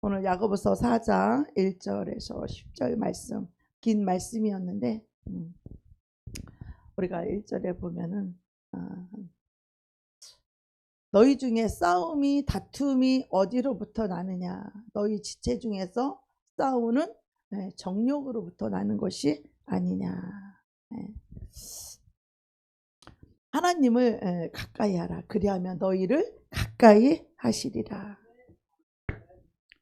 오늘 야고보서 4장 1절에서 10절 말씀, 긴 말씀이었는데 우리가 1절에 보면은 너희 중에 싸움이 다툼이 어디로부터 나느냐, 너희 지체 중에서 싸우는 정욕으로부터 나는 것이 아니냐. 하나님을 가까이 하라. 그리하면 너희를 가까이 하시리라.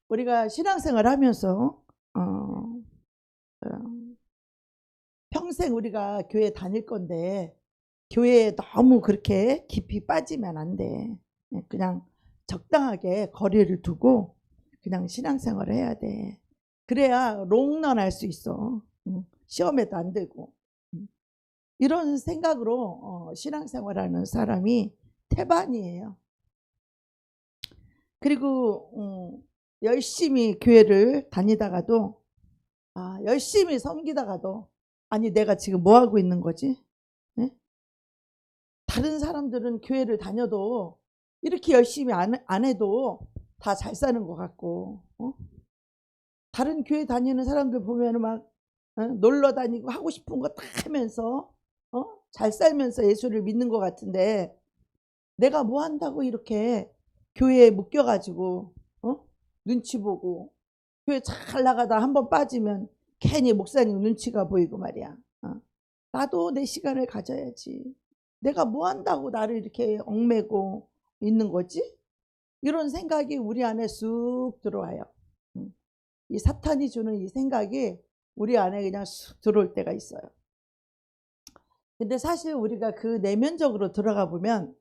우리가 신앙생활 하면서 평생 우리가 교회 다닐 건데 교회에 너무 그렇게 깊이 빠지면 안 돼. 그냥 적당하게 거리를 두고 그냥 신앙생활을 해야 돼. 그래야 롱런 할 수 있어. 시험에도 안 되고. 이런 생각으로 신앙생활하는 사람이 태반이에요. 그리고 열심히 교회를 다니다가도 열심히 섬기다가도 아니 내가 지금 뭐 하고 있는 거지? 네? 다른 사람들은 교회를 다녀도 이렇게 열심히 안 해도 다 잘 사는 것 같고 다른 교회 다니는 사람들 보면 막 놀러 다니고 하고 싶은 거 다 하면서 잘 살면서 예수를 믿는 것 같은데 내가 뭐 한다고 이렇게 교회에 묶여가지고 눈치 보고 교회 잘 나가다 한번 빠지면 괜히 목사님 눈치가 보이고 말이야. 나도 내 시간을 가져야지. 내가 뭐 한다고 나를 이렇게 얽매고 있는 거지? 이런 생각이 우리 안에 쑥 들어와요. 이 사탄이 주는 이 생각이 우리 안에 그냥 쑥 들어올 때가 있어요. 근데 사실 우리가 그 내면적으로 들어가 보면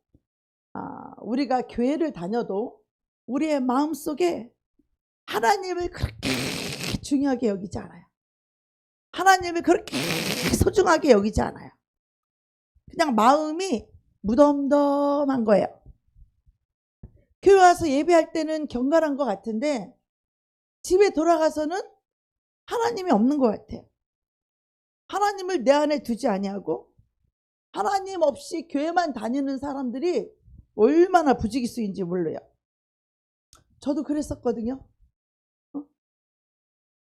우리가 교회를 다녀도 우리의 마음속에 하나님을 그렇게 중요하게 여기지 않아요. 하나님을 그렇게 소중하게 여기지 않아요. 그냥 마음이 무덤덤한 거예요. 교회 와서 예배할 때는 경건한 것 같은데 집에 돌아가서는 하나님이 없는 것 같아요. 하나님을 내 안에 두지 아니하고 하나님 없이 교회만 다니는 사람들이 얼마나 부지기수인지 몰라요. 저도 그랬었거든요.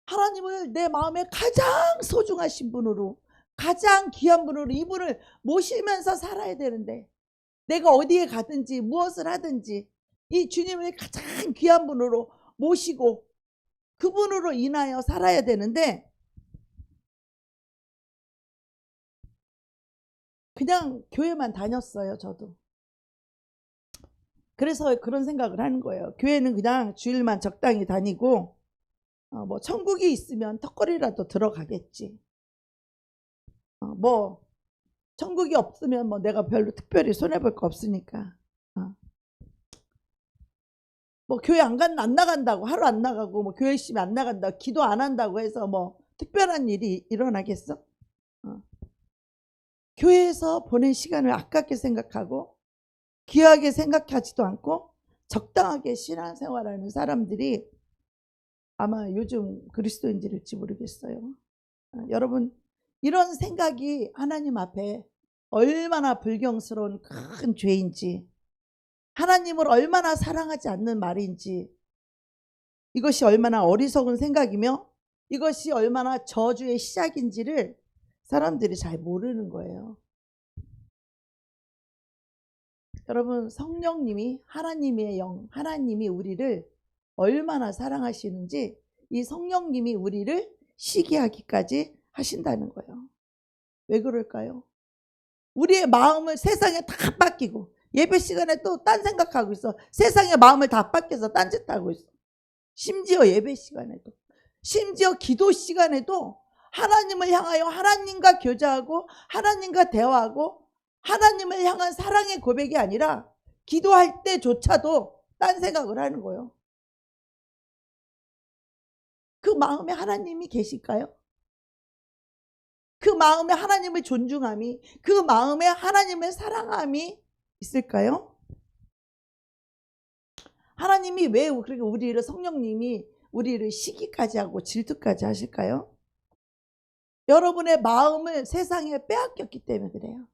하나님을 내 마음에 가장 소중하신 분으로, 가장 귀한 분으로 이분을 모시면서 살아야 되는데 내가 어디에 가든지 무엇을 하든지 이 주님을 가장 귀한 분으로 모시고 그분으로 인하여 살아야 되는데 그냥 교회만 다녔어요. 저도. 그래서 그런 생각을 하는 거예요. 교회는 그냥 주일만 적당히 다니고 뭐 천국이 있으면 턱걸이라도 들어가겠지. 뭐 천국이 없으면 뭐 내가 별로 특별히 손해볼 거 없으니까. 뭐 교회 안 나간다고 하루 안 나가고 뭐 교회 열심히 안 나간다고 기도 안 한다고 해서 뭐 특별한 일이 일어나겠어? 교회에서 보낸 시간을 아깝게 생각하고 귀하게 생각하지도 않고 적당하게 신앙생활하는 사람들이 아마 요즘 그리스도인들일지 모르겠어요. 여러분 이런 생각이 하나님 앞에 얼마나 불경스러운 큰 죄인지 하나님을 얼마나 사랑하지 않는 말인지 이것이 얼마나 어리석은 생각이며 이것이 얼마나 저주의 시작인지를 사람들이 잘 모르는 거예요. 여러분 성령님이 하나님의 영, 하나님이 우리를 얼마나 사랑하시는지 이 성령님이 우리를 시기하기까지 하신다는 거예요. 왜 그럴까요? 우리의 마음을 세상에 다 뺏기고 예배 시간에 또 딴 생각하고 있어. 세상의 마음을 다 뺏겨서 딴짓하고 있어. 심지어 예배 시간에도 심지어 기도 시간에도 하나님을 향하여 하나님과 교제하고 하나님과 대화하고 하나님을 향한 사랑의 고백이 아니라 기도할 때조차도 딴 생각을 하는 거예요. 그 마음에 하나님이 계실까요? 그 마음에 하나님을 존중함이 그 마음에 하나님을 사랑함이 있을까요? 하나님이 왜 그렇게 우리를 성령님이 우리를 시기까지 하고 질투까지 하실까요? 여러분의 마음을 세상에 빼앗겼기 때문에 그래요.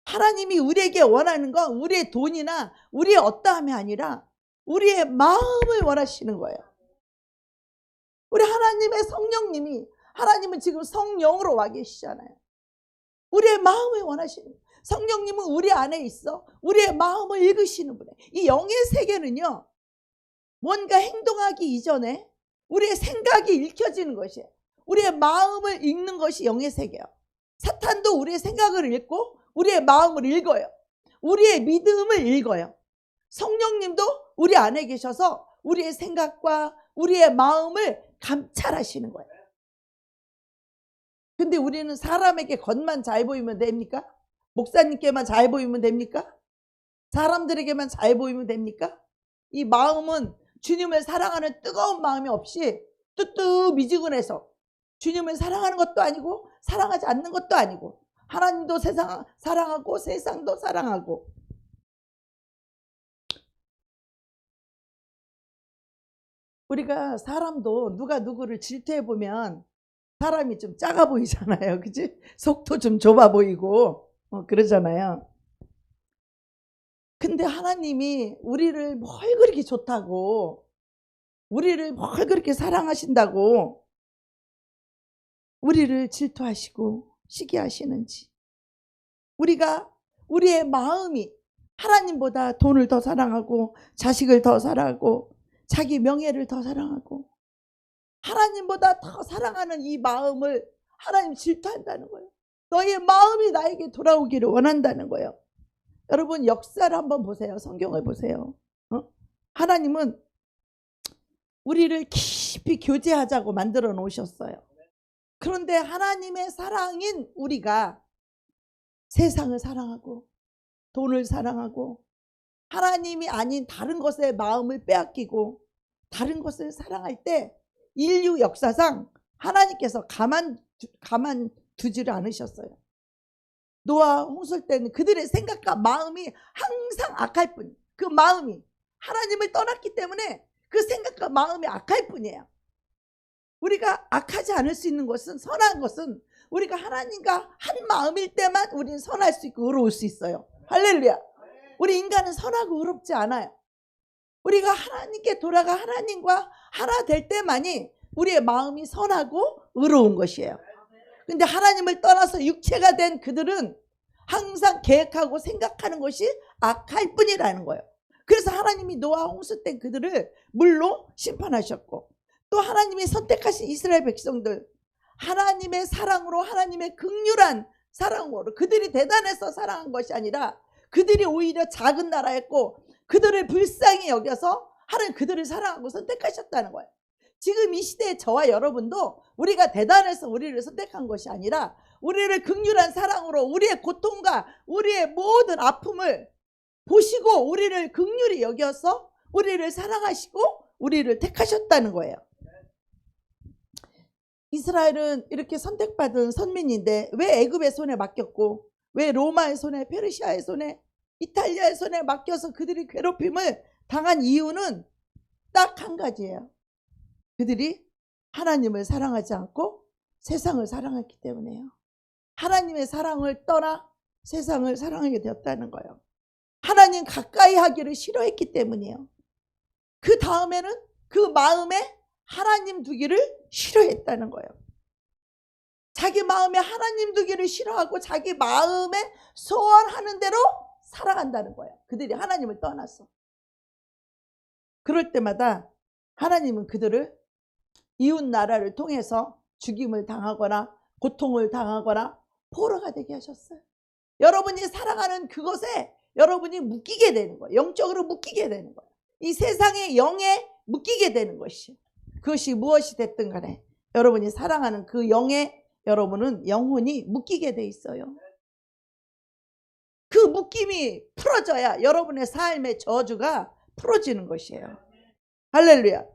하나님이 우리에게 원하는 건 우리의 돈이나 우리의 어떠함이 아니라 우리의 마음을 원하시는 거예요. 우리 하나님의 성령님이, 하나님은 지금 성령으로 와 계시잖아요. 우리의 마음을 원하시는 거예요. 성령님은 우리 안에 있어 우리의 마음을 읽으시는 분이에요. 이 영의 세계는요, 뭔가 행동하기 이전에 우리의 생각이 읽혀지는 것이에요. 우리의 마음을 읽는 것이 영의 세계예요. 사탄도 우리의 생각을 읽고 우리의 마음을 읽어요. 우리의 믿음을 읽어요. 성령님도 우리 안에 계셔서 우리의 생각과 우리의 마음을 감찰하시는 거예요. 근데 우리는 사람에게 겉만 잘 보이면 됩니까? 목사님께만 잘 보이면 됩니까? 사람들에게만 잘 보이면 됩니까? 이 마음은 주님을 사랑하는 뜨거운 마음이 없이 뜨뜻미지근해서 주님을 사랑하는 것도 아니고 사랑하지 않는 것도 아니고, 하나님도 세상 사랑하고 세상도 사랑하고. 우리가 사람도 누가 누구를 질투해 보면 사람이 좀 작아 보이잖아요. 그치? 속도 좀 좁아 보이고 그러잖아요. 근데 하나님이 우리를 뭘 그렇게 좋다고, 우리를 뭘 그렇게 사랑하신다고 우리를 질투하시고 시기하시는지. 우리가 우리의 마음이 하나님보다 돈을 더 사랑하고 자식을 더 사랑하고 자기 명예를 더 사랑하고 하나님보다 더 사랑하는 이 마음을 하나님 질투한다는 거예요. 너의 마음이 나에게 돌아오기를 원한다는 거예요. 여러분, 역사를 한번 보세요. 성경을 보세요. 하나님은 우리를 깊이 교제하자고 만들어 놓으셨어요. 그런데 하나님의 사랑인 우리가 세상을 사랑하고 돈을 사랑하고 하나님이 아닌 다른 것에 마음을 빼앗기고 다른 것을 사랑할 때 인류 역사상 하나님께서 가만 두지를 않으셨어요. 노아 홍수 때는 그들의 생각과 마음이 항상 악할 뿐, 그 마음이 하나님을 떠났기 때문에 그 생각과 마음이 악할 뿐이에요. 우리가 악하지 않을 수 있는 것은, 선한 것은 우리가 하나님과 한 마음일 때만 우리는 선할 수 있고 의로울 수 있어요. 할렐루야. 우리 인간은 선하고 의롭지 않아요. 우리가 하나님께 돌아가 하나님과 하나 될 때만이 우리의 마음이 선하고 의로운 것이에요. 근데 하나님을 떠나서 육체가 된 그들은 항상 계획하고 생각하는 것이 악할 뿐이라는 거예요. 그래서 하나님이 노아 홍수 때 그들을 물로 심판하셨고, 또 하나님이 선택하신 이스라엘 백성들, 하나님의 사랑으로, 하나님의 극률한 사랑으로, 그들이 대단해서 사랑한 것이 아니라 그들이 오히려 작은 나라였고 그들을 불쌍히 여겨서 하나님 그들을 사랑하고 선택하셨다는 거예요. 지금 이 시대에 저와 여러분도 우리가 대단해서 우리를 선택한 것이 아니라 우리를 극률한 사랑으로 우리의 고통과 우리의 모든 아픔을 보시고 우리를 극률히 여겨서 우리를 사랑하시고 우리를 택하셨다는 거예요. 이스라엘은 이렇게 선택받은 선민인데 왜 애굽의 손에 맡겼고 왜 로마의 손에, 페르시아의 손에, 이탈리아의 손에 맡겨서 그들이 괴롭힘을 당한 이유는 딱 한 가지예요. 그들이 하나님을 사랑하지 않고 세상을 사랑했기 때문에요. 하나님의 사랑을 떠나 세상을 사랑하게 되었다는 거예요. 하나님 가까이 하기를 싫어했기 때문이에요. 그 다음에는 그 마음에 하나님 두기를 싫어했다는 거예요. 자기 마음에 하나님 두기를 싫어하고 자기 마음에 소원하는 대로 살아간다는 거예요. 그들이 하나님을 떠났어. 그럴 때마다 하나님은 그들을 이웃 나라를 통해서 죽임을 당하거나 고통을 당하거나 포로가 되게 하셨어요. 여러분이 사랑하는 그것에 여러분이 묶이게 되는 거예요. 영적으로 묶이게 되는 거예요. 이 세상의 영에 묶이게 되는 것이에요. 그것이 무엇이 됐든 간에 여러분이 사랑하는 그 영에 여러분은 영혼이 묶이게 돼 있어요. 그 묶임이 풀어져야 여러분의 삶의 저주가 풀어지는 것이에요. 할렐루야.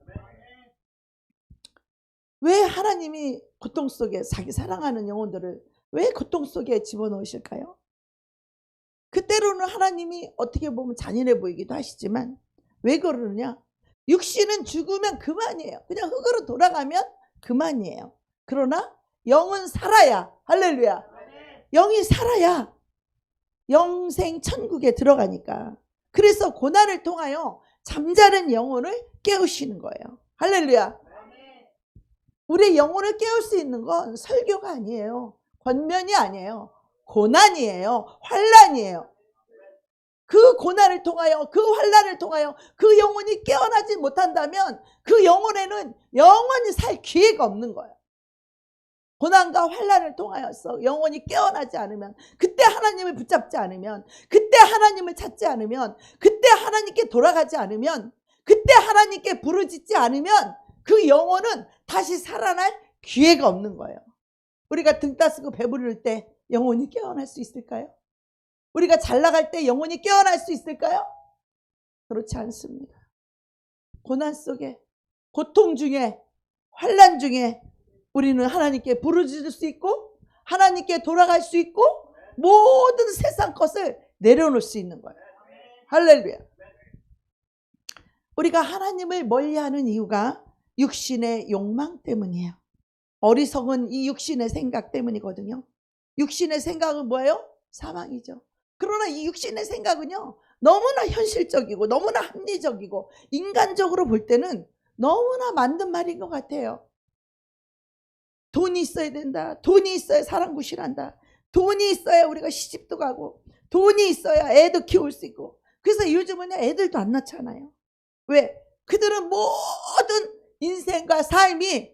왜 하나님이 고통 속에 자기 사랑하는 영혼들을 왜 고통 속에 집어넣으실까요? 그때로는 하나님이 어떻게 보면 잔인해 보이기도 하시지만 왜 그러느냐? 육신은 죽으면 그만이에요. 그냥 흙으로 돌아가면 그만이에요. 그러나 영은 살아야, 할렐루야, 영이 살아야 영생 천국에 들어가니까. 그래서 고난을 통하여 잠자는 영혼을 깨우시는 거예요. 할렐루야. 우리의 영혼을 깨울 수 있는 건 설교가 아니에요. 권면이 아니에요. 고난이에요. 환난이에요. 그 고난을 통하여, 그 환난을 통하여 그 영혼이 깨어나지 못한다면 그 영혼에는 영원히 살 기회가 없는 거예요. 고난과 환난을 통하여서 영혼이 깨어나지 않으면, 그때 하나님을 붙잡지 않으면, 그때 하나님을 찾지 않으면, 그때 하나님께 돌아가지 않으면, 그때 하나님께 부르짖지 않으면 그 영혼은 다시 살아날 기회가 없는 거예요. 우리가 등 따스고 배부를 때 영혼이 깨어날 수 있을까요? 우리가 잘 나갈 때 영혼이 깨어날 수 있을까요? 그렇지 않습니다. 고난 속에, 고통 중에, 환난 중에 우리는 하나님께 부르짖을 수 있고 하나님께 돌아갈 수 있고 모든 세상 것을 내려놓을 수 있는 거예요. 할렐루야. 우리가 하나님을 멀리하는 이유가 육신의 욕망 때문이에요. 어리석은 이 육신의 생각 때문이거든요. 육신의 생각은 뭐예요? 사망이죠. 그러나 이 육신의 생각은요, 너무나 현실적이고 너무나 합리적이고 인간적으로 볼 때는 너무나 맞는 말인 것 같아요. 돈이 있어야 된다. 돈이 있어야 사람 구실한다. 돈이 있어야 우리가 시집도 가고, 돈이 있어야 애도 키울 수 있고. 그래서 요즘은 애들도 안 낳잖아요. 왜? 그들은 모든 인생과 삶이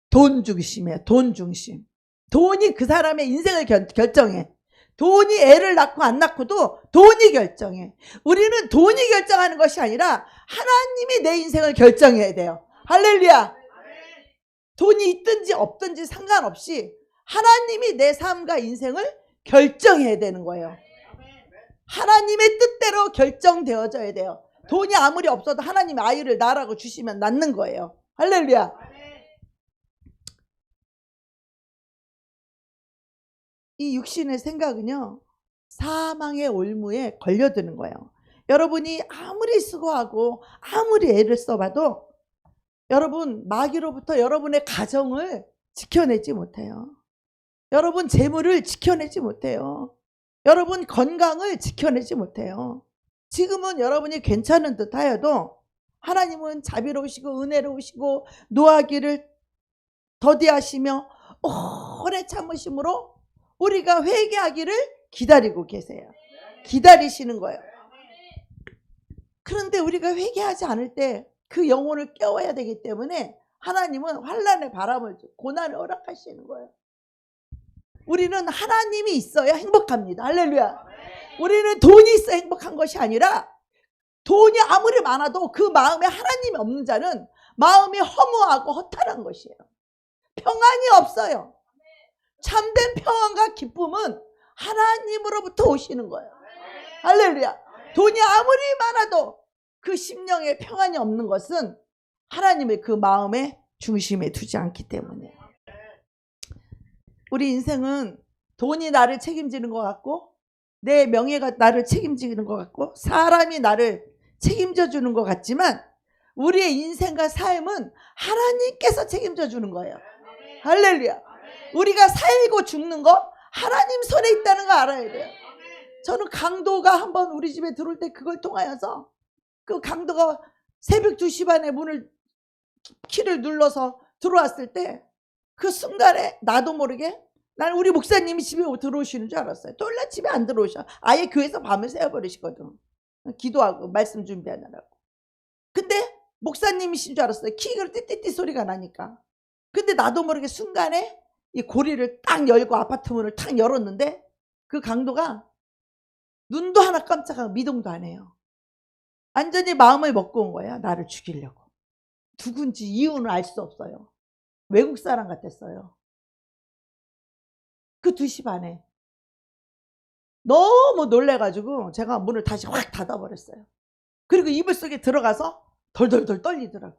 돈 중심이에요. 돈 중심. 돈이 그 사람의 인생을 결정해. 돈이 애를 낳고 안 낳고도 돈이 결정해. 우리는 돈이 결정하는 것이 아니라 하나님이 내 인생을 결정해야 돼요. 할렐루야. 돈이 있든지 없든지 상관없이 하나님이 내 삶과 인생을 결정해야 되는 거예요. 하나님의 뜻대로 결정되어져야 돼요. 돈이 아무리 없어도 하나님이 아이를 낳으라고 주시면 낳는 거예요. 할렐루야. 이 육신의 생각은요, 사망의 올무에 걸려드는 거예요. 여러분이 아무리 수고하고 아무리 애를 써봐도 여러분 마귀로부터 여러분의 가정을 지켜내지 못해요. 여러분 재물을 지켜내지 못해요. 여러분 건강을 지켜내지 못해요. 지금은 여러분이 괜찮은 듯 하여도 하나님은 자비로우시고 은혜로우시고 노하기를 더디하시며 오래 참으심으로 우리가 회개하기를 기다리고 계세요. 기다리시는 거예요. 그런데 우리가 회개하지 않을 때 그 영혼을 깨워야 되기 때문에 하나님은 환난의 바람을, 고난을 허락하시는 거예요. 우리는 하나님이 있어야 행복합니다. 할렐루야. 우리는 돈이 있어야 행복한 것이 아니라 돈이 아무리 많아도 그 마음에 하나님이 없는 자는 마음이 허무하고 허탈한 것이에요. 평안이 없어요. 참된 평안과 기쁨은 하나님으로부터 오시는 거예요. 할렐루야. 돈이 아무리 많아도 그 심령에 평안이 없는 것은 하나님의 그 마음의 중심에 두지 않기 때문이에요. 우리 인생은 돈이 나를 책임지는 것 같고 내 명예가 나를 책임지는 것 같고 사람이 나를 책임져 주는 것 같지만 우리의 인생과 삶은 하나님께서 책임져 주는 거예요. 할렐루야. 우리가 살고 죽는 거 하나님 손에 있다는 거 알아야 돼요. 저는 강도가 한번 우리 집에 들어올 때 그걸 통하여서 그 강도가 새벽 2시 반에 문을 키를 눌러서 들어왔을 때 그 순간에 나도 모르게 난 우리 목사님이 집에 들어오시는 줄 알았어요. 토요일날 집에 안 들어오셔. 아예 교회에서 밤을 새워버리시거든. 기도하고 말씀 준비하느라고. 근데 목사님이신 줄 알았어요. 키가 띠띠띠 소리가 나니까. 근데 나도 모르게 순간에 이 고리를 딱 열고 아파트 문을 딱 열었는데 그 강도가 눈도 하나 깜짝하고 미동도 안 해요. 완전히 마음을 먹고 온 거야. 나를 죽이려고. 누군지 이유는 알 수 없어요. 외국 사람 같았어요. 그 2시 반에. 너무 놀래가지고 제가 문을 다시 확 닫아버렸어요. 그리고 이불 속에 들어가서 덜덜덜 떨리더라고.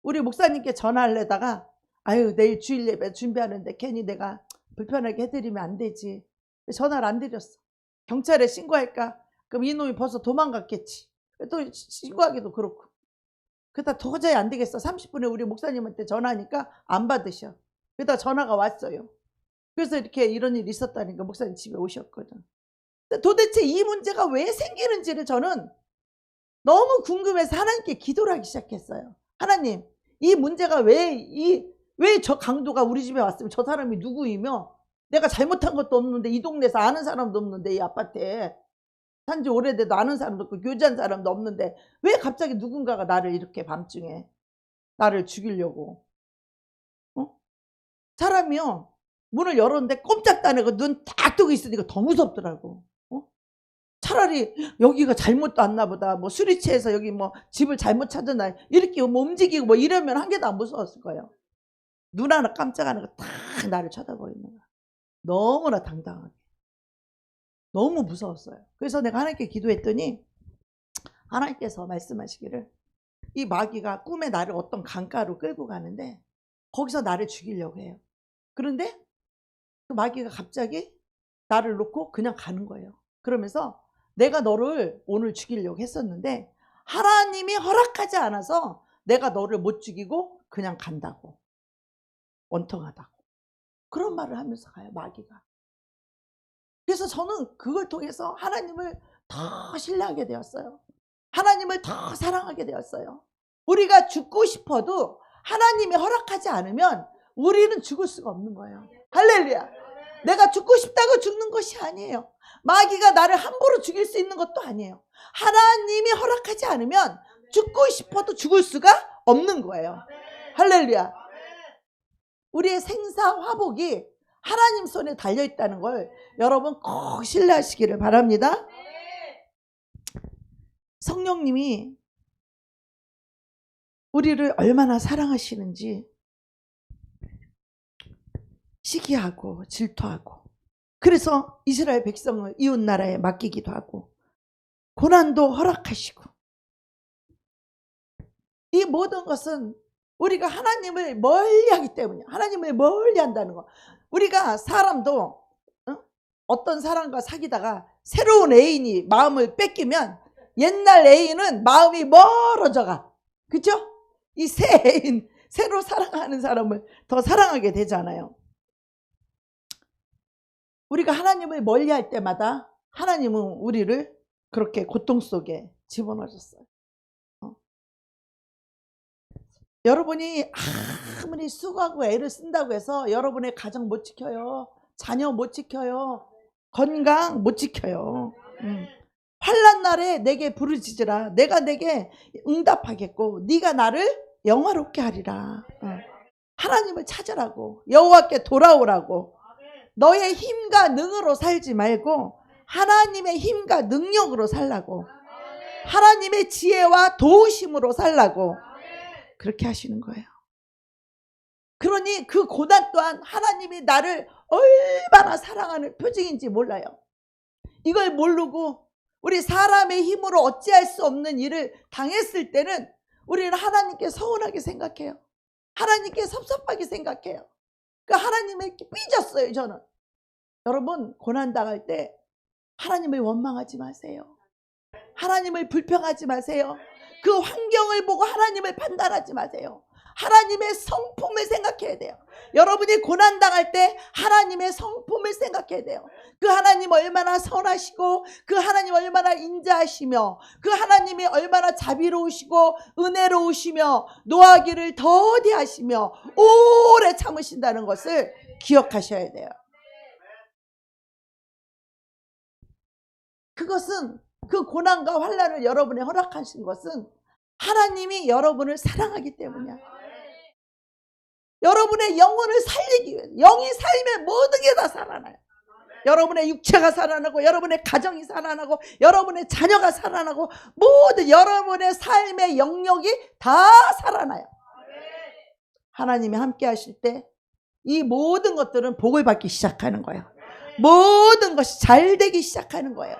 우리 목사님께 전화하려다가 아유 내일 주일 예배 준비하는데 괜히 내가 불편하게 해드리면 안 되지. 전화를 안 드렸어. 경찰에 신고할까? 그럼 이놈이 벌써 도망갔겠지. 또 신고하기도 그렇고. 그러다 도저히 안 되겠어. 30분에 우리 목사님한테 전화하니까 안 받으셔. 그러다 전화가 왔어요. 그래서 이렇게 이런 일이 있었다니까 목사님 집에 오셨거든. 도대체 이 문제가 왜 생기는지를 저는 너무 궁금해서 하나님께 기도를 하기 시작했어요. 하나님, 이 문제가 왜 저 강도가 우리 집에 왔으면 저 사람이 누구이며 내가 잘못한 것도 없는데 이 동네에서 아는 사람도 없는데 이 아파트에 산지 오래돼도 아는 사람도 없고 교제한 사람도 없는데 왜 갑자기 누군가가 나를 이렇게 밤중에 나를 죽이려고 사람이요 문을 열었는데 꼼짝도 안 하고 눈 딱 뜨고 있으니까 더 무섭더라고. 차라리 여기가 잘못 왔나 보다 뭐 술이 취해서 여기 뭐 집을 잘못 찾았나 이렇게 뭐 움직이고 뭐 이러면 한 개도 안 무서웠을 거예요. 눈 하나 깜짝 안 하고 딱 나를 쳐다보고 있는 거야. 너무나 당당하게. 너무 무서웠어요. 그래서 내가 하나님께 기도했더니 하나님께서 말씀하시기를 이 마귀가 꿈에 나를 어떤 강가로 끌고 가는데 거기서 나를 죽이려고 해요. 그런데 그 마귀가 갑자기 나를 놓고 그냥 가는 거예요. 그러면서 내가 너를 오늘 죽이려고 했었는데 하나님이 허락하지 않아서 내가 너를 못 죽이고 그냥 간다고. 원통하다고. 그런 말을 하면서 가요, 마귀가. 그래서 저는 그걸 통해서 하나님을 더 신뢰하게 되었어요. 하나님을 더 사랑하게 되었어요. 우리가 죽고 싶어도 하나님이 허락하지 않으면 우리는 죽을 수가 없는 거예요. 할렐루야. 내가 죽고 싶다고 죽는 것이 아니에요. 마귀가 나를 함부로 죽일 수 있는 것도 아니에요. 하나님이 허락하지 않으면 죽고 싶어도 죽을 수가 없는 거예요. 할렐루야. 우리의 생사 화복이 하나님 손에 달려있다는 걸 여러분 꼭 신뢰하시기를 바랍니다. 성령님이 우리를 얼마나 사랑하시는지 시기하고 질투하고 그래서 이스라엘 백성을 이웃 나라에 맡기기도 하고 고난도 허락하시고 이 모든 것은 우리가 하나님을 멀리하기 때문이에요. 하나님을 멀리한다는 거. 우리가 사람도 어떤 사람과 사귀다가 새로운 애인이 마음을 뺏기면 옛날 애인은 마음이 멀어져 가. 그렇죠? 이 새 애인, 새로 사랑하는 사람을 더 사랑하게 되잖아요. 우리가 하나님을 멀리할 때마다 하나님은 우리를 그렇게 고통 속에 집어넣어줬어요. 여러분이 아무리 수고하고 애를 쓴다고 해서 여러분의 가정 못 지켜요. 자녀 못 지켜요. 건강 못 지켜요. 환난 날에 내게 부르짖으라. 내가 내게 응답하겠고 네가 나를 영화롭게 하리라. 하나님을 찾으라고. 여호와께 돌아오라고. 너의 힘과 능으로 살지 말고 하나님의 힘과 능력으로 살라고. 하나님의 지혜와 도우심으로 살라고. 그렇게 하시는 거예요. 그러니 그 고난 또한 하나님이 나를 얼마나 사랑하는 표징인지 몰라요. 이걸 모르고 우리 사람의 힘으로 어찌할 수 없는 일을 당했을 때는 우리는 하나님께 서운하게 생각해요. 하나님께 섭섭하게 생각해요. 그러니까 하나님에게 삐졌어요, 저는. 여러분, 고난당할 때 하나님을 원망하지 마세요. 하나님을 불평하지 마세요. 그 환경을 보고 하나님을 판단하지 마세요. 하나님의 성품을 생각해야 돼요. 여러분이 고난당할 때 하나님의 성품을 생각해야 돼요. 그 하나님 얼마나 선하시고 그 하나님 얼마나 인자하시며 그 하나님이 얼마나 자비로우시고 은혜로우시며 노하기를 더디하시며 오래 참으신다는 것을 기억하셔야 돼요. 그것은 그 고난과 환난을 여러분에 허락하신 것은 하나님이 여러분을 사랑하기 때문이야. 여러분의 영혼을 살리기 위해 영이 살면 모든 게 다 살아나요. 여러분의 육체가 살아나고 여러분의 가정이 살아나고 여러분의 자녀가 살아나고 모든 여러분의 삶의 영역이 다 살아나요. 하나님이 함께 하실 때 이 모든 것들은 복을 받기 시작하는 거예요. 모든 것이 잘 되기 시작하는 거예요.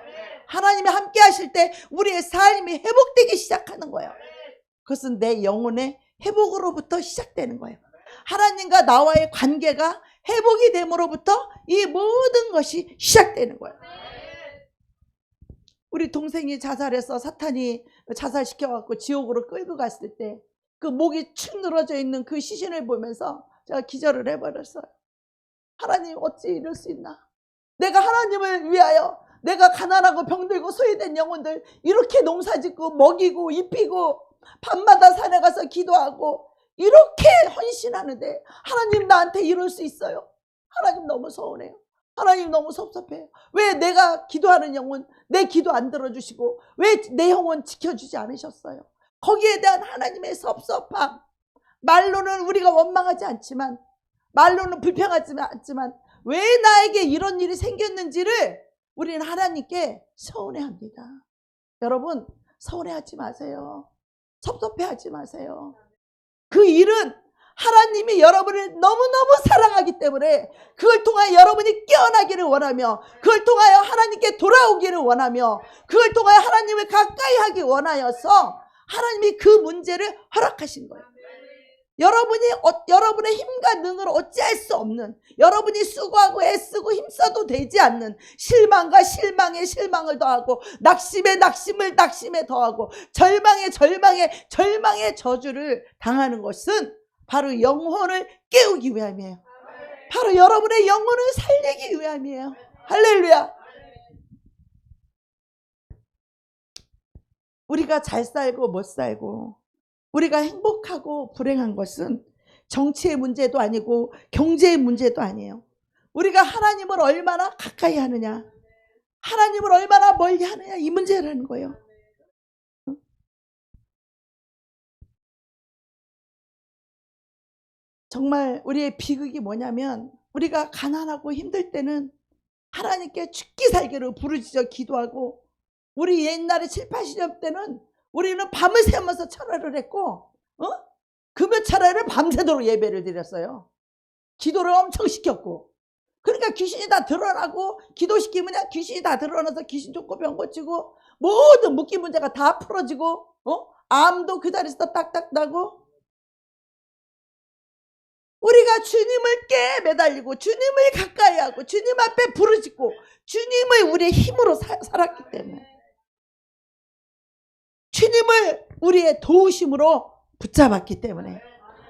하나님이 함께 하실 때 우리의 삶이 회복되기 시작하는 거예요. 그것은 내 영혼의 회복으로부터 시작되는 거예요. 하나님과 나와의 관계가 회복이 됨으로부터 이 모든 것이 시작되는 거예요. 우리 동생이 자살해서 사탄이 자살시켜갖고 지옥으로 끌고 갔을 때 그 목이 축 늘어져 있는 그 시신을 보면서 제가 기절을 해버렸어요. 하나님 어찌 이럴 수 있나. 내가 하나님을 위하여 내가 가난하고 병들고 소외된 영혼들 이렇게 농사짓고 먹이고 입히고 밤마다 산에 가서 기도하고 이렇게 헌신하는데 하나님 나한테 이럴 수 있어요? 하나님 너무 서운해요. 하나님 너무 섭섭해요. 왜 내가 기도하는 영혼 내 기도 안 들어주시고 왜 내 영혼 지켜주지 않으셨어요? 거기에 대한 하나님의 섭섭함, 말로는 우리가 원망하지 않지만, 말로는 불평하지 않지만 왜 나에게 이런 일이 생겼는지를 우리는 하나님께 서운해합니다. 여러분 서운해하지 마세요. 섭섭해하지 마세요. 그 일은 하나님이 여러분을 너무너무 사랑하기 때문에 그걸 통하여 여러분이 깨어나기를 원하며, 그걸 통하여 하나님께 돌아오기를 원하며, 그걸 통하여 하나님을 가까이 하기 원하여서 하나님이 그 문제를 허락하신 거예요. 여러분의 힘과 능으로 어찌할 수 없는, 여러분이 수고하고 애쓰고 힘써도 되지 않는 실망과 실망에 실망을 더하고, 낙심에 낙심을 낙심에 더하고, 절망에 절망에 저주를 당하는 것은 바로 영혼을 깨우기 위함이에요. 바로 여러분의 영혼을 살리기 위함이에요. 할렐루야. 우리가 잘 살고 못 살고, 우리가 행복하고 불행한 것은 정치의 문제도 아니고 경제의 문제도 아니에요. 우리가 하나님을 얼마나 가까이 하느냐, 하나님을 얼마나 멀리 하느냐, 이 문제라는 거예요. 정말 우리의 비극이 뭐냐면, 우리가 가난하고 힘들 때는 하나님께 죽기 살기로 부르짖어 기도하고, 우리 옛날에 7, 80년 때는 우리는 밤을 새면서 철회를 했고, 금요 철회를 밤새도록 예배를 드렸어요. 기도를 엄청 시켰고. 그러니까 귀신이 다 드러나고, 기도시키면 귀신이 다 드러나서 귀신 쫓고 병 고치고 모든 묶인 문제가 다 풀어지고, 암도 그 자리에서 딱딱 나고, 우리가 주님을 깨 매달리고 주님을 가까이 하고 주님 앞에 부르짖고 주님을 우리의 힘으로 살았기 때문에, 주님을 우리의 도우심으로 붙잡았기 때문에,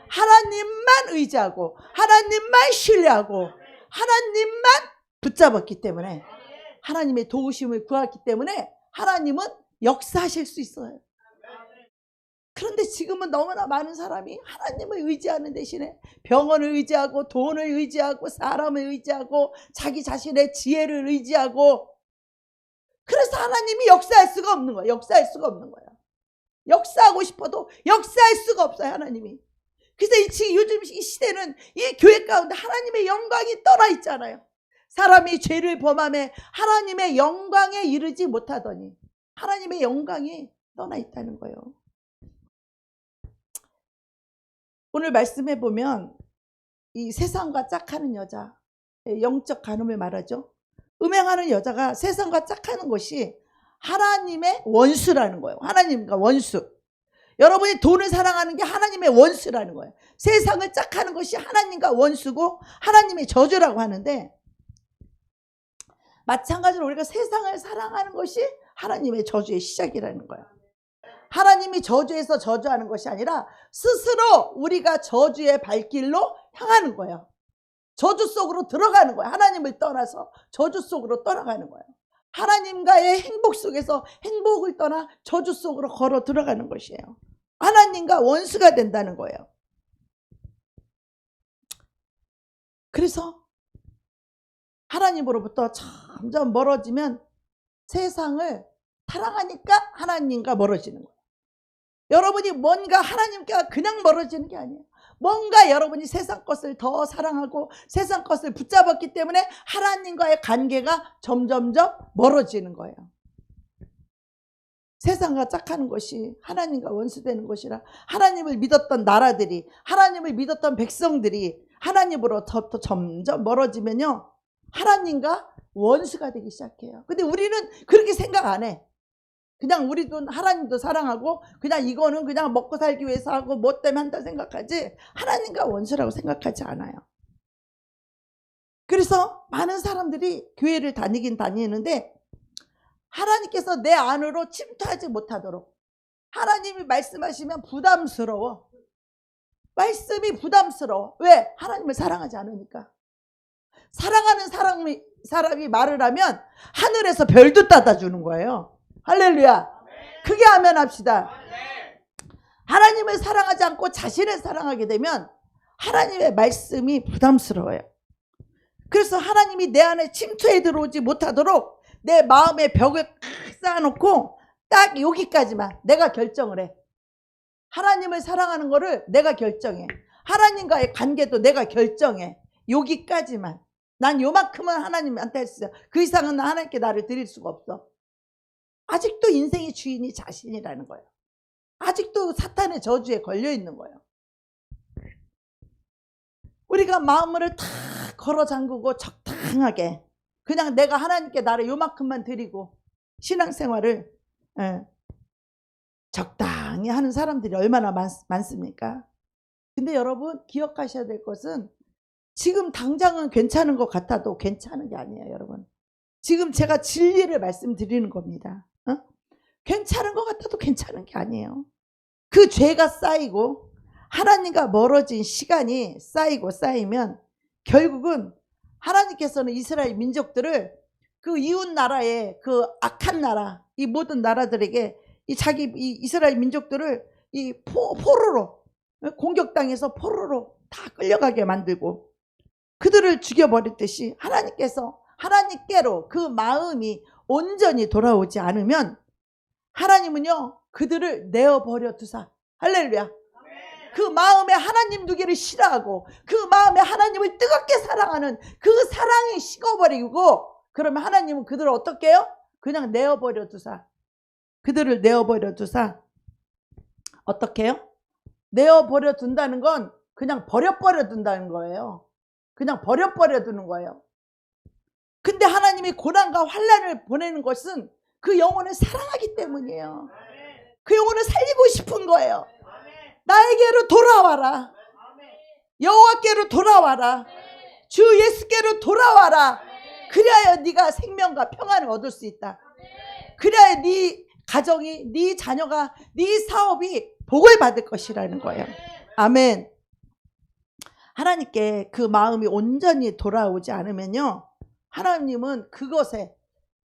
하나님만 의지하고 하나님만 신뢰하고 하나님만 붙잡았기 때문에, 하나님의 도우심을 구했기 때문에 하나님은 역사하실 수 있어요. 그런데 지금은 너무나 많은 사람이 하나님을 의지하는 대신에 병원을 의지하고 돈을 의지하고 사람을 의지하고 자기 자신의 지혜를 의지하고, 그래서 하나님이 역사할 수가 없는 거예요. 역사할 수가 없는 거예요. 역사하고 싶어도 역사할 수가 없어요, 하나님이. 그래서 요즘 이 시대는 이 교회 가운데 하나님의 영광이 떠나 있잖아요. 사람이 죄를 범하며 하나님의 영광에 이르지 못하더니 하나님의 영광이 떠나 있다는 거예요. 오늘 말씀해 보면 이 세상과 짝하는 여자, 영적 간음을 말하죠. 음행하는 여자가 세상과 짝하는 것이 하나님의 원수라는 거예요. 하나님과 원수. 여러분이 돈을 사랑하는 게 하나님의 원수라는 거예요. 세상을 짝하는 것이 하나님과 원수고 하나님의 저주라고 하는데, 마찬가지로 우리가 세상을 사랑하는 것이 하나님의 저주의 시작이라는 거예요. 하나님이 저주해서 저주하는 것이 아니라 스스로 우리가 저주의 발길로 향하는 거예요. 저주 속으로 들어가는 거예요. 하나님을 떠나서 저주 속으로 떠나가는 거예요. 하나님과의 행복 속에서 행복을 떠나 저주 속으로 걸어 들어가는 것이에요. 하나님과 원수가 된다는 거예요. 그래서 하나님으로부터 점점 멀어지면 세상을 사랑하니까 하나님과 멀어지는 거예요. 여러분이 뭔가 하나님과 그냥 멀어지는 게 아니에요. 뭔가 여러분이 세상 것을 더 사랑하고 세상 것을 붙잡았기 때문에 하나님과의 관계가 점점점 멀어지는 거예요. 세상과 짝하는 것이 하나님과 원수되는 것이라, 하나님을 믿었던 나라들이, 하나님을 믿었던 백성들이 하나님으로부터 점점 멀어지면요, 하나님과 원수가 되기 시작해요. 근데 우리는 그렇게 생각 안 해. 그냥 우리도 하나님도 사랑하고 그냥 이거는 그냥 먹고 살기 위해서 하고 뭐 때문에 한다 생각하지, 하나님과 원수라고 생각하지 않아요. 그래서 많은 사람들이 교회를 다니긴 다니는데 하나님께서 내 안으로 침투하지 못하도록, 하나님이 말씀하시면 부담스러워. 말씀이 부담스러워. 왜? 하나님을 사랑하지 않으니까. 사랑하는 사람이 말을 하면 하늘에서 별도 따다 주는 거예요. 할렐루야. 크게 아멘 합시다. 하나님을 사랑하지 않고 자신을 사랑하게 되면 하나님의 말씀이 부담스러워요. 그래서 하나님이 내 안에 침투해 들어오지 못하도록 내 마음의 벽을 쌓아놓고 딱 여기까지만 내가 결정을 해. 하나님을 사랑하는 거를 내가 결정해. 하나님과의 관계도 내가 결정해. 여기까지만. 난 요만큼은 하나님한테 할 수 있어. 그 이상은 하나님께 나를 드릴 수가 없어. 아직도 인생의 주인이 자신이라는 거예요. 아직도 사탄의 저주에 걸려 있는 거예요. 우리가 마음을 다 걸어 잠그고 적당하게 그냥 내가 하나님께 나를 요만큼만 드리고 신앙생활을 적당히 하는 사람들이 얼마나 많습니까? 근데 여러분 기억하셔야 될 것은 지금 당장은 괜찮은 것 같아도 괜찮은 게 아니에요. 여러분 지금 제가 진리를 말씀드리는 겁니다. 괜찮은 것 같아도 괜찮은 게 아니에요. 그 죄가 쌓이고 하나님과 멀어진 시간이 쌓이고 쌓이면 결국은 하나님께서는 이스라엘 민족들을 그 이웃 나라의 그 악한 나라 이 모든 나라들에게 이 이스라엘 민족들을 이 포로로 공격당해서 포로로 다 끌려가게 만들고 그들을 죽여버렸듯이 하나님께로 그 마음이 온전히 돌아오지 않으면 하나님은요 그들을 내어버려 두사 할렐루야. 그 마음에 하나님 두기를 싫어하고 그 마음에 하나님을 뜨겁게 사랑하는 그 사랑이 식어버리고 그러면 하나님은 그들을 어떻게 해요? 그냥 내어버려 두사 그들을 내어버려 두사 어떻게 해요? 내어버려 둔다는 건 그냥 버려버려 둔다는 거예요. 그냥 버려버려 두는 거예요. 근데 하나님이 고난과 환난을 보내는 것은 그 영혼을 사랑하기 때문이에요. 그 영혼을 살리고 싶은 거예요. 나에게로 돌아와라. 여호와께로 돌아와라. 주 예수께로 돌아와라. 그래야 네가 생명과 평안을 얻을 수 있다. 그래야 네 가정이, 네 자녀가, 네 사업이 복을 받을 것이라는 거예요. 아멘. 하나님께 그 마음이 온전히 돌아오지 않으면요 하나님은 그것에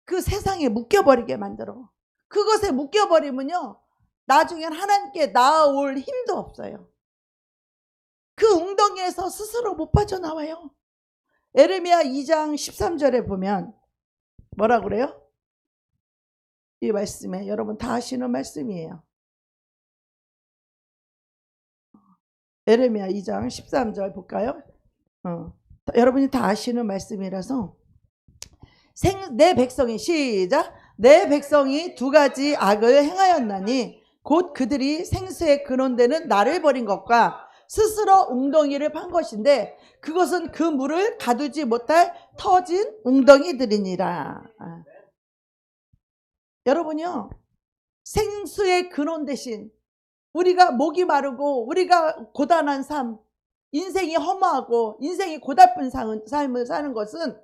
그 세상에 묶여버리게 만들어. 그것에 묶여버리면요 나중엔 하나님께 나아올 힘도 없어요. 그 웅덩이에서 스스로 못 빠져나와요. 에레미야 2장 13절에 보면 뭐라 그래요? 이 말씀에 여러분 다 아시는 말씀이에요. 에레미야 2장 13절 볼까요? 여러분이 다 아시는 말씀이라서 내 백성이 시작 내 백성이 두 가지 악을 행하였나니 곧 그들이 생수의 근원되는 나를 버린 것과 스스로 웅덩이를 판 것인데 그것은 그 물을 가두지 못할 터진 웅덩이들이니라. 여러분요 생수의 근원 대신 우리가 목이 마르고 우리가 고단한 삶 인생이 허무하고 인생이 고달픈 삶을 사는 것은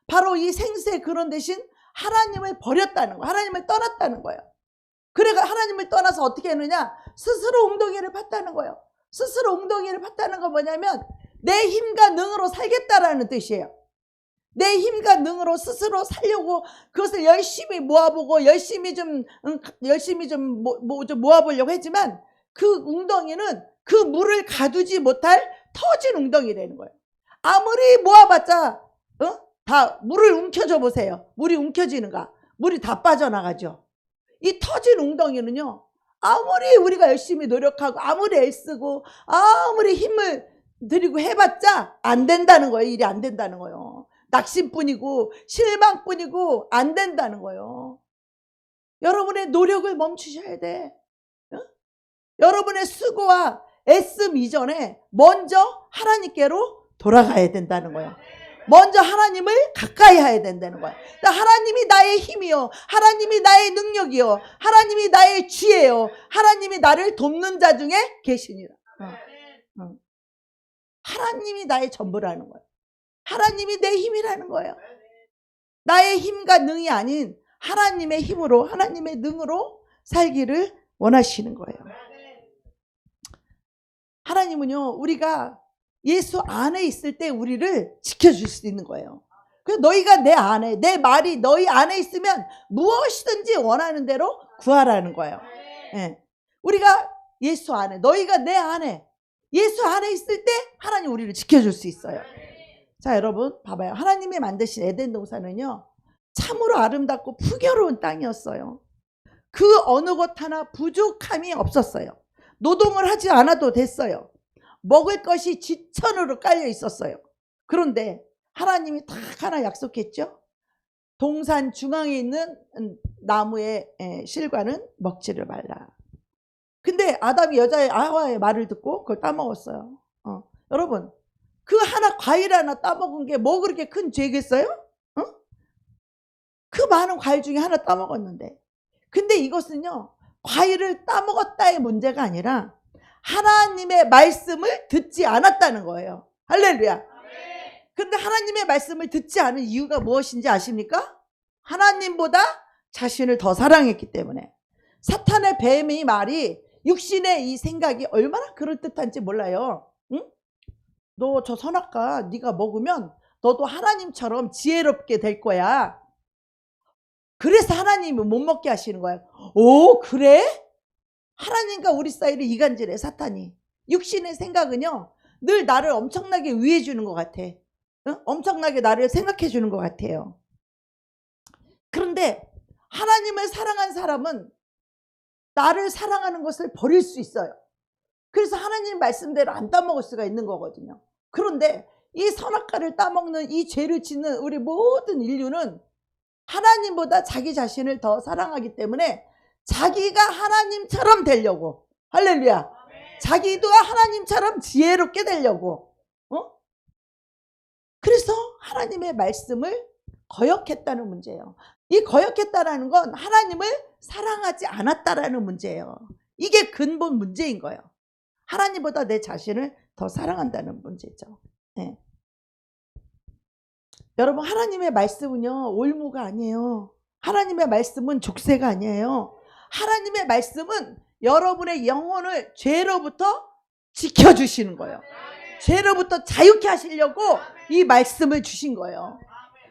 바로 이 생수의 근원 대신 하나님을 버렸다는 거예요. 하나님을 떠났다는 거예요. 그래가 하나님을 떠나서 어떻게 했느냐 스스로 웅덩이를 팠다는 거예요. 스스로 웅덩이를 팠다는 건 뭐냐면 내 힘과 능으로 살겠다라는 뜻이에요. 내 힘과 능으로 스스로 살려고 그것을 열심히 모아보고 열심히 좀 모아보려고 했지만 그 웅덩이는 그 물을 가두지 못할 터진 웅덩이라는 거예요. 아무리 모아봤자 다 물을 움켜줘 보세요. 물이 움켜지는가? 물이 다 빠져나가죠. 이 터진 웅덩이는요 아무리 우리가 열심히 노력하고 아무리 애쓰고 아무리 힘을 들이고 해봤자 안 된다는 거예요. 일이 안 된다는 거예요. 낙심뿐이고 실망뿐이고 안 된다는 거예요. 여러분의 노력을 멈추셔야 돼. 여러분의 수고와 애씀 이전에 먼저 하나님께로 돌아가야 된다는 거예요. 먼저 하나님을 가까이 해야 된다는 거예요. 하나님이 나의 힘이요, 하나님이 나의 능력이요, 하나님이 나의 지혜요, 하나님이 나를 돕는 자 중에 계시니라. 하나님이 나의 전부라는 거예요. 하나님이 내 힘이라는 거예요. 나의 힘과 능이 아닌 하나님의 힘으로, 하나님의 능으로 살기를 원하시는 거예요. 하나님은요 우리가 예수 안에 있을 때 우리를 지켜줄 수 있는 거예요. 그래서 너희가 내 안에, 내 말이 너희 안에 있으면 무엇이든지 원하는 대로 구하라는 거예요. 예. 우리가 예수 안에, 너희가 내 안에, 예수 안에 있을 때 하나님 우리를 지켜줄 수 있어요. 자, 여러분 봐봐요. 하나님이 만드신 에덴 동산은요, 참으로 아름답고 풍요로운 땅이었어요. 그 어느 것 하나 부족함이 없었어요. 노동을 하지 않아도 됐어요. 먹을 것이 지천으로 깔려 있었어요. 그런데 하나님이 딱 하나 약속했죠. 동산 중앙에 있는 나무의 실과는 먹지를 말라. 근데 아담이 여자의 하와의 말을 듣고 그걸 따먹었어요. 여러분, 그 하나 과일 하나 따먹은 게 뭐 그렇게 큰 죄겠어요? 그 많은 과일 중에 하나 따먹었는데. 근데 이것은요, 과일을 따먹었다의 문제가 아니라 하나님의 말씀을 듣지 않았다는 거예요. 할렐루야. 그런데 하나님의 말씀을 듣지 않은 이유가 무엇인지 아십니까? 하나님보다 자신을 더 사랑했기 때문에. 사탄의 뱀의 말이, 육신의 이 생각이 얼마나 그럴듯한지 몰라요. 응? 너 저 선악과 네가 먹으면 너도 하나님처럼 지혜롭게 될 거야. 그래서 하나님이 못 먹게 하시는 거야. 오, 그래? 하나님과 우리 사이를 이간질해, 사탄이. 육신의 생각은요, 늘 나를 엄청나게 위해 주는 것 같아. 응? 엄청나게 나를 생각해 주는 것 같아요. 그런데 하나님을 사랑한 사람은 나를 사랑하는 것을 버릴 수 있어요. 그래서 하나님 말씀대로 안 따먹을 수가 있는 거거든요. 그런데 이 선악과를 따먹는, 이 죄를 짓는 우리 모든 인류는 하나님보다 자기 자신을 더 사랑하기 때문에 자기가 하나님처럼 되려고, 할렐루야, 자기도 하나님처럼 지혜롭게 되려고, 그래서 하나님의 말씀을 거역했다는 문제예요. 이 거역했다라는 건 하나님을 사랑하지 않았다라는 문제예요. 이게 근본 문제인 거예요. 하나님보다 내 자신을 더 사랑한다는 문제죠. 네. 여러분, 하나님의 말씀은요, 올무가 아니에요. 하나님의 말씀은 족쇄가 아니에요. 하나님의 말씀은 여러분의 영혼을 죄로부터 지켜주시는 거예요. 죄로부터 자유케 하시려고 이 말씀을 주신 거예요.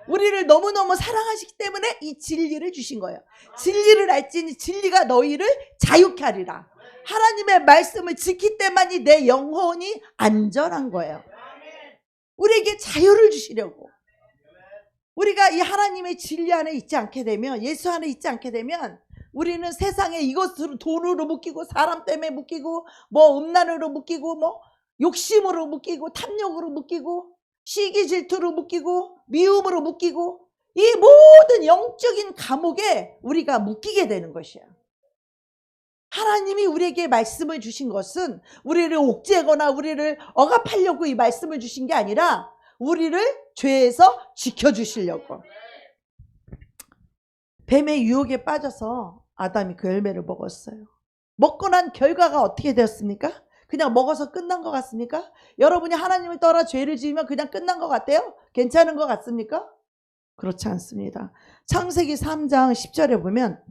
우리를 너무너무 사랑하시기 때문에 이 진리를 주신 거예요. 진리를 알지니 진리가 너희를 자유케 하리라. 하나님의 말씀을 지킬 때만이 내 영혼이 안전한 거예요. 우리에게 자유를 주시려고. 우리가 이 하나님의 진리 안에 있지 않게 되면, 예수 안에 있지 않게 되면 우리는 세상에 이것으로, 돈으로 묶이고, 사람 때문에 묶이고, 뭐 음란으로 묶이고, 뭐 욕심으로 묶이고, 탐욕으로 묶이고, 시기 질투로 묶이고, 미움으로 묶이고, 이 모든 영적인 감옥에 우리가 묶이게 되는 것이야. 하나님이 우리에게 말씀을 주신 것은 우리를 옥죄거나 우리를 억압하려고 이 말씀을 주신 게 아니라 우리를 죄에서 지켜주시려고. 뱀의 유혹에 빠져서 아담이 그 열매를 먹었어요. 먹고 난 결과가 어떻게 되었습니까? 그냥 먹어서 끝난 것 같습니까? 여러분이 하나님을 떠나 죄를 지으면 그냥 끝난 것 같아요? 괜찮은 것 같습니까? 그렇지 않습니다. 창세기 3장 10절에 보면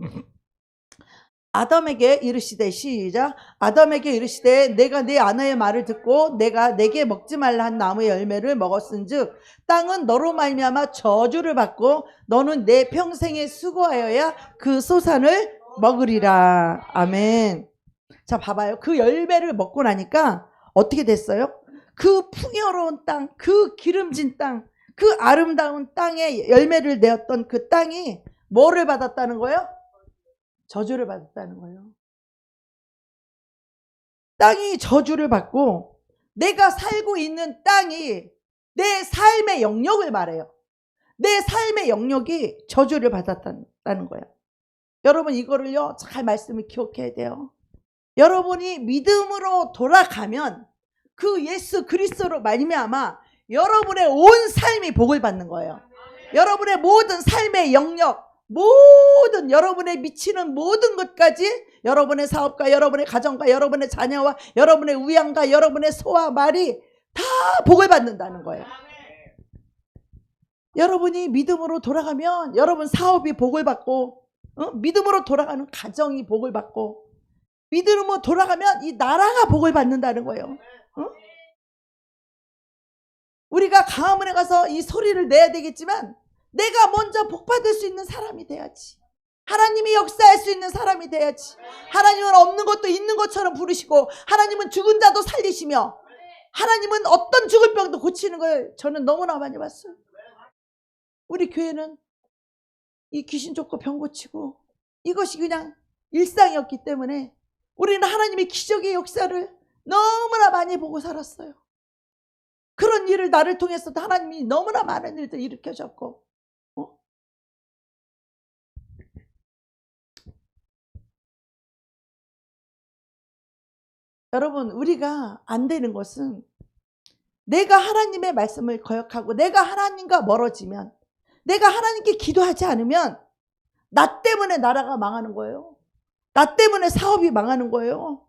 아담에게 이르시되, 시작, 아담에게 이르시되 내가 네 아내의 말을 듣고 내가 내게 먹지 말라 한 나무의 열매를 먹었은즉 땅은 너로 말미암아 저주를 받고 너는 내 평생에 수고하여야 그 소산을 먹으리라. 아멘. 자, 봐봐요. 그 열매를 먹고 나니까 어떻게 됐어요? 그 풍요로운 땅, 그 기름진 땅, 그 아름다운 땅에 열매를 내었던 그 땅이 뭐를 받았다는 거예요? 저주를 받았다는 거예요. 땅이 저주를 받고 내가 살고 있는 땅이 내 삶의 영역을 말해요. 내 삶의 영역이 저주를 받았다는 거예요. 여러분, 이거를요, 잘 말씀을 기억해야 돼요. 여러분이 믿음으로 돌아가면 그 예수 그리스도로 말미암아 여러분의 온 삶이 복을 받는 거예요. 여러분의 모든 삶의 영역, 모든 여러분의 미치는 모든 것까지, 여러분의 사업과 여러분의 가정과 여러분의 자녀와 여러분의 우양과 여러분의 소와 말이 다 복을 받는다는 거예요. 여러분이 믿음으로 돌아가면 여러분 사업이 복을 받고, 믿음으로 돌아가는 가정이 복을 받고, 믿음으로 돌아가면 이 나라가 복을 받는다는 거예요. 우리가 강화문에 가서 이 소리를 내야 되겠지만 내가 먼저 복받을 수 있는 사람이 돼야지. 하나님이 역사할 수 있는 사람이 돼야지. 하나님은 없는 것도 있는 것처럼 부르시고, 하나님은 죽은 자도 살리시며, 하나님은 어떤 죽을 병도 고치는 걸 저는 너무나 많이 봤어요. 우리 교회는 이 귀신 쫓고 병 고치고 이것이 그냥 일상이었기 때문에 우리는 하나님의 기적의 역사를 너무나 많이 보고 살았어요. 그런 일을 나를 통해서도 하나님이 너무나 많은 일들 일으켜줬고, 여러분, 우리가 안 되는 것은 내가 하나님의 말씀을 거역하고 내가 하나님과 멀어지면, 내가 하나님께 기도하지 않으면 나 때문에 나라가 망하는 거예요. 나 때문에 사업이 망하는 거예요.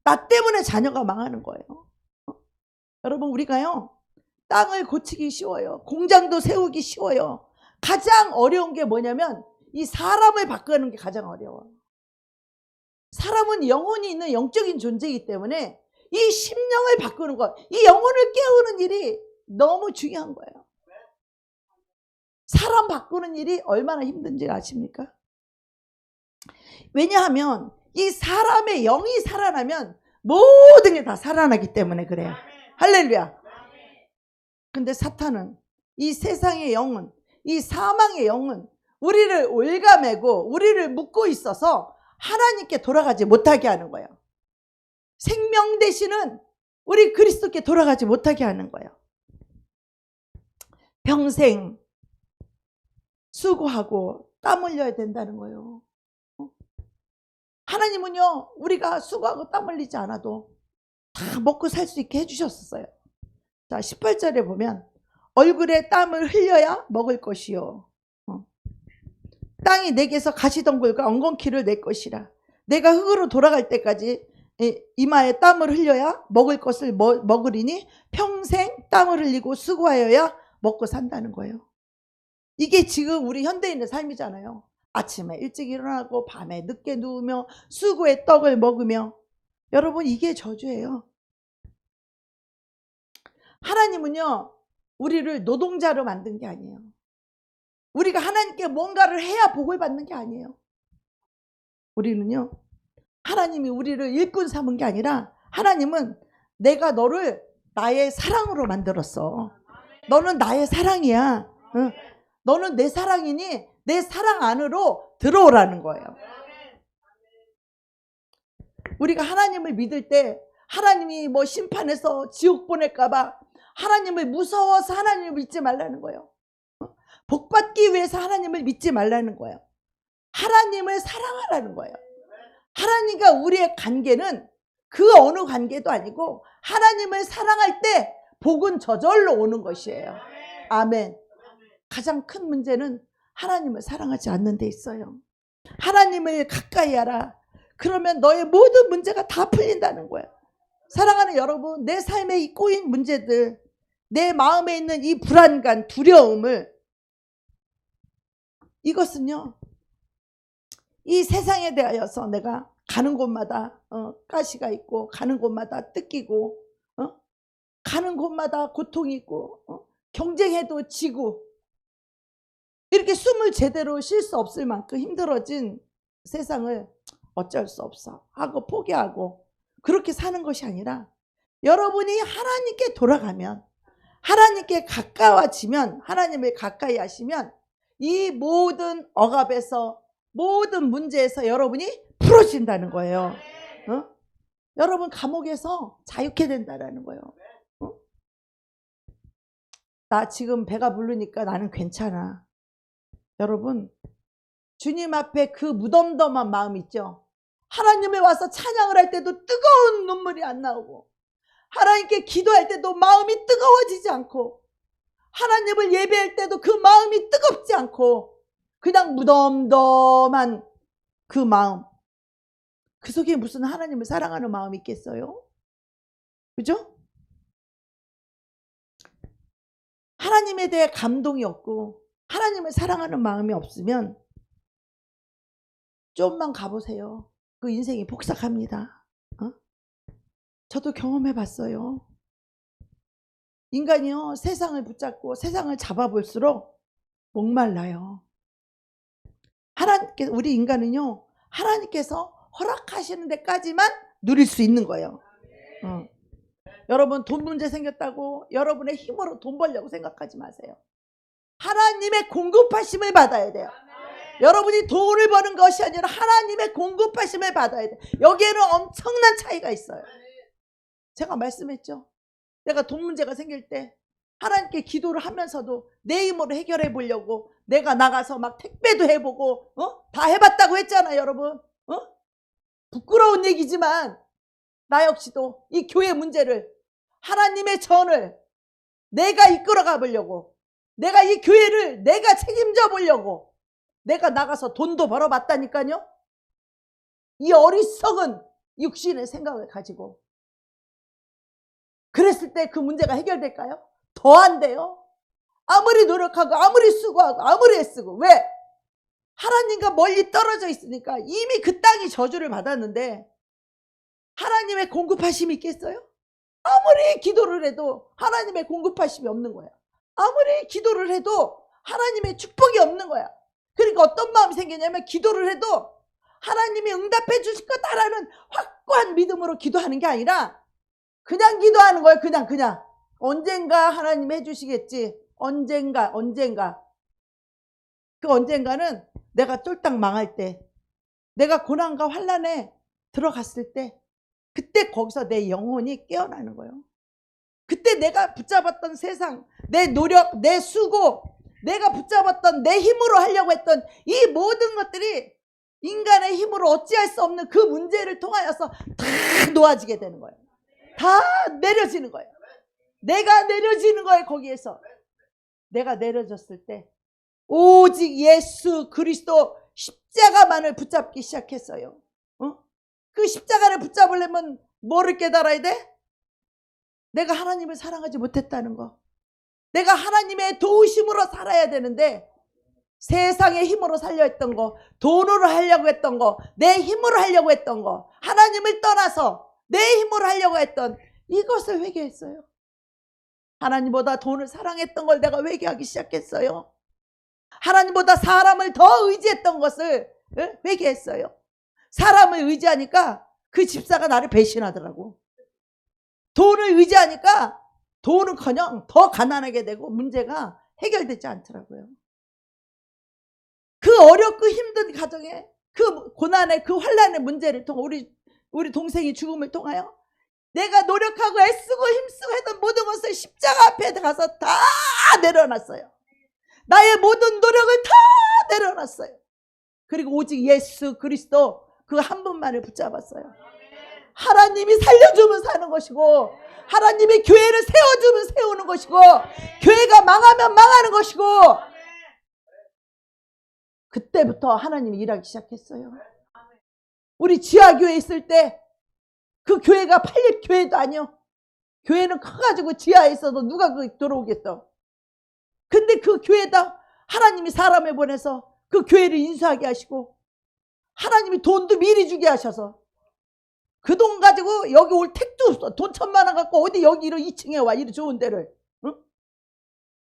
나 때문에 자녀가 망하는 거예요. 여러분, 우리가요, 땅을 고치기 쉬워요. 공장도 세우기 쉬워요. 가장 어려운 게 뭐냐면 이 사람을 바꾸는 게 가장 어려워요. 사람은 영혼이 있는 영적인 존재이기 때문에 이 심령을 바꾸는 것, 이 영혼을 깨우는 일이 너무 중요한 거예요. 사람 바꾸는 일이 얼마나 힘든지 아십니까? 왜냐하면 이 사람의 영이 살아나면 모든 게 다 살아나기 때문에 그래요. 할렐루야. 근데 사탄은, 이 세상의 영은, 이 사망의 영은 우리를 올가매고 우리를 묶고 있어서 하나님께 돌아가지 못하게 하는 거예요. 생명 되시는 우리 그리스도께 돌아가지 못하게 하는 거예요. 평생 수고하고 땀 흘려야 된다는 거예요. 하나님은요, 우리가 수고하고 땀 흘리지 않아도 다 먹고 살 수 있게 해주셨어요. 자, 18절에 보면 얼굴에 땀을 흘려야 먹을 것이요, 땅이 내게서 가시덩굴과 엉겅퀴를 낼 것이라. 내가 흙으로 돌아갈 때까지 이마에 땀을 흘려야 먹을 것을 먹으리니 평생 땀을 흘리고 수고하여야 먹고 산다는 거예요. 이게 지금 우리 현대인의 삶이잖아요. 아침에 일찍 일어나고 밤에 늦게 누우며 수고의 떡을 먹으며. 여러분, 이게 저주예요. 하나님은요, 우리를 노동자로 만든 게 아니에요. 우리가 하나님께 뭔가를 해야 복을 받는 게 아니에요. 우리는요, 하나님이 우리를 일꾼 삼은 게 아니라 하나님은 내가 너를 나의 사랑으로 만들었어. 너는 나의 사랑이야. 너는 내 사랑이니 내 사랑 안으로 들어오라는 거예요. 우리가 하나님을 믿을 때 하나님이 뭐 심판해서 지옥 보낼까봐 하나님을 무서워서 하나님을 믿지 말라는 거예요. 복받기 위해서 하나님을 믿지 말라는 거예요. 하나님을 사랑하라는 거예요. 하나님과 우리의 관계는 그 어느 관계도 아니고 하나님을 사랑할 때 복은 저절로 오는 것이에요. 아멘. 가장 큰 문제는 하나님을 사랑하지 않는 데 있어요. 하나님을 가까이 하라. 그러면 너의 모든 문제가 다 풀린다는 거예요. 사랑하는 여러분, 내 삶에 이 꼬인 문제들, 내 마음에 있는 이 불안감, 두려움을, 이것은요, 이 세상에 대하여서 내가 가는 곳마다 가시가 있고, 가는 곳마다 뜯기고, 가는 곳마다 고통이 있고, 경쟁해도 지고, 이렇게 숨을 제대로 쉴 수 없을 만큼 힘들어진 세상을 어쩔 수 없어 하고 포기하고 그렇게 사는 것이 아니라, 여러분이 하나님께 돌아가면, 하나님께 가까워지면, 하나님을 가까이 하시면 이 모든 억압에서, 모든 문제에서 여러분이 풀어진다는 거예요. 여러분, 감옥에서 자유케 된다는 거예요. 나 지금 배가 부르니까 나는 괜찮아. 여러분, 주님 앞에 그 무덤덤한 마음 있죠? 하나님에 와서 찬양을 할 때도 뜨거운 눈물이 안 나오고, 하나님께 기도할 때도 마음이 뜨거워지지 않고, 하나님을 예배할 때도 그 마음이 뜨겁지 않고, 그냥 무덤덤한 그 마음, 그 속에 무슨 하나님을 사랑하는 마음이 있겠어요? 그죠? 하나님에 대해 감동이 없고 하나님을 사랑하는 마음이 없으면 좀만 가보세요. 그 인생이 폭삭합니다. 저도 경험해 봤어요. 인간이요, 세상을 붙잡고 세상을 잡아볼수록 목말라요. 하나님께서, 우리 인간은요, 하나님께서 허락하시는 데까지만 누릴 수 있는 거예요. 여러분, 돈 문제 생겼다고 여러분의 힘으로 돈 벌려고 생각하지 마세요. 하나님의 공급하심을 받아야 돼요. 여러분이 돈을 버는 것이 아니라 하나님의 공급하심을 받아야 돼요. 여기에는 엄청난 차이가 있어요. 제가 말씀했죠. 내가 돈 문제가 생길 때 하나님께 기도를 하면서도 내 힘으로 해결해 보려고 내가 나가서 막 택배도 해보고 다 해봤다고 했잖아요, 여러분. 부끄러운 얘기지만 나 역시도 이 교회 문제를, 하나님의 전을 내가 이끌어가 보려고, 내가 이 교회를 내가 책임져 보려고 내가 나가서 돈도 벌어봤다니까요. 이 어리석은 육신의 생각을 가지고 그랬을 때 그 문제가 해결될까요? 더 안 돼요. 아무리 노력하고 아무리 수고하고 아무리 애쓰고. 왜? 하나님과 멀리 떨어져 있으니까. 이미 그 땅이 저주를 받았는데 하나님의 공급하심이 있겠어요? 아무리 기도를 해도 하나님의 공급하심이 없는 거야. 아무리 기도를 해도 하나님의 축복이 없는 거야. 그러니까 어떤 마음이 생기냐면, 기도를 해도 하나님이 응답해 주실 거다라는 확고한 믿음으로 기도하는 게 아니라 그냥 기도하는 거예요. 그냥 언젠가 하나님 해주시겠지. 언젠가. 그 언젠가는 내가 쫄딱 망할 때, 내가 고난과 환난에 들어갔을 때, 그때 거기서 내 영혼이 깨어나는 거예요. 그때 내가 붙잡았던 세상, 내 노력, 내 수고, 내가 붙잡았던 내 힘으로 하려고 했던 이 모든 것들이 인간의 힘으로 어찌할 수 없는 그 문제를 통하여서 다 놓아지게 되는 거예요. 다 내려지는 거예요. 내가 내려지는 거예요. 거기에서 내가 내려졌을 때 오직 예수 그리스도 십자가만을 붙잡기 시작했어요. 그 십자가를 붙잡으려면 뭐를 깨달아야 돼? 내가 하나님을 사랑하지 못했다는 거. 내가 하나님의 도우심으로 살아야 되는데 세상의 힘으로 살려 했던 거, 돈으로 하려고 했던 거, 내 힘으로 하려고 했던 거, 하나님을 떠나서 내 힘으로 하려고 했던 이것을 회개했어요. 하나님보다 돈을 사랑했던 걸 내가 회개하기 시작했어요. 하나님보다 사람을 더 의지했던 것을 회개했어요. 사람을 의지하니까 그 집사가 나를 배신하더라고. 돈을 의지하니까 돈은커녕 더 가난하게 되고 문제가 해결되지 않더라고요. 그 어렵고 힘든 가정에 그 고난의 그 환난의 문제를 통해 우리 동생이 죽음을 통하여 내가 노력하고 애쓰고 힘쓰고 했던 모든 것을 십자가 앞에 가서 다 내려놨어요. 나의 모든 노력을 다 내려놨어요. 그리고 오직 예수 그리스도 그 한 분만을 붙잡았어요. 하나님이 살려주면 사는 것이고, 하나님이 교회를 세워주면 세우는 것이고, 교회가 망하면 망하는 것이고, 그때부터 하나님이 일하기 시작했어요. 우리 지하교회 있을 때 그 교회가 팔릴 교회도 아니요. 교회는 커가지고 지하에 있어도 누가 그 들어오겠어. 근데 그 교회에다 하나님이 사람을 보내서 그 교회를 인수하게 하시고, 하나님이 돈도 미리 주게 하셔서 그 돈 가지고 여기 올 택도 없어. 돈 1,000만 원 갖고 어디 여기 2층에 와, 이리 좋은 데를. 응?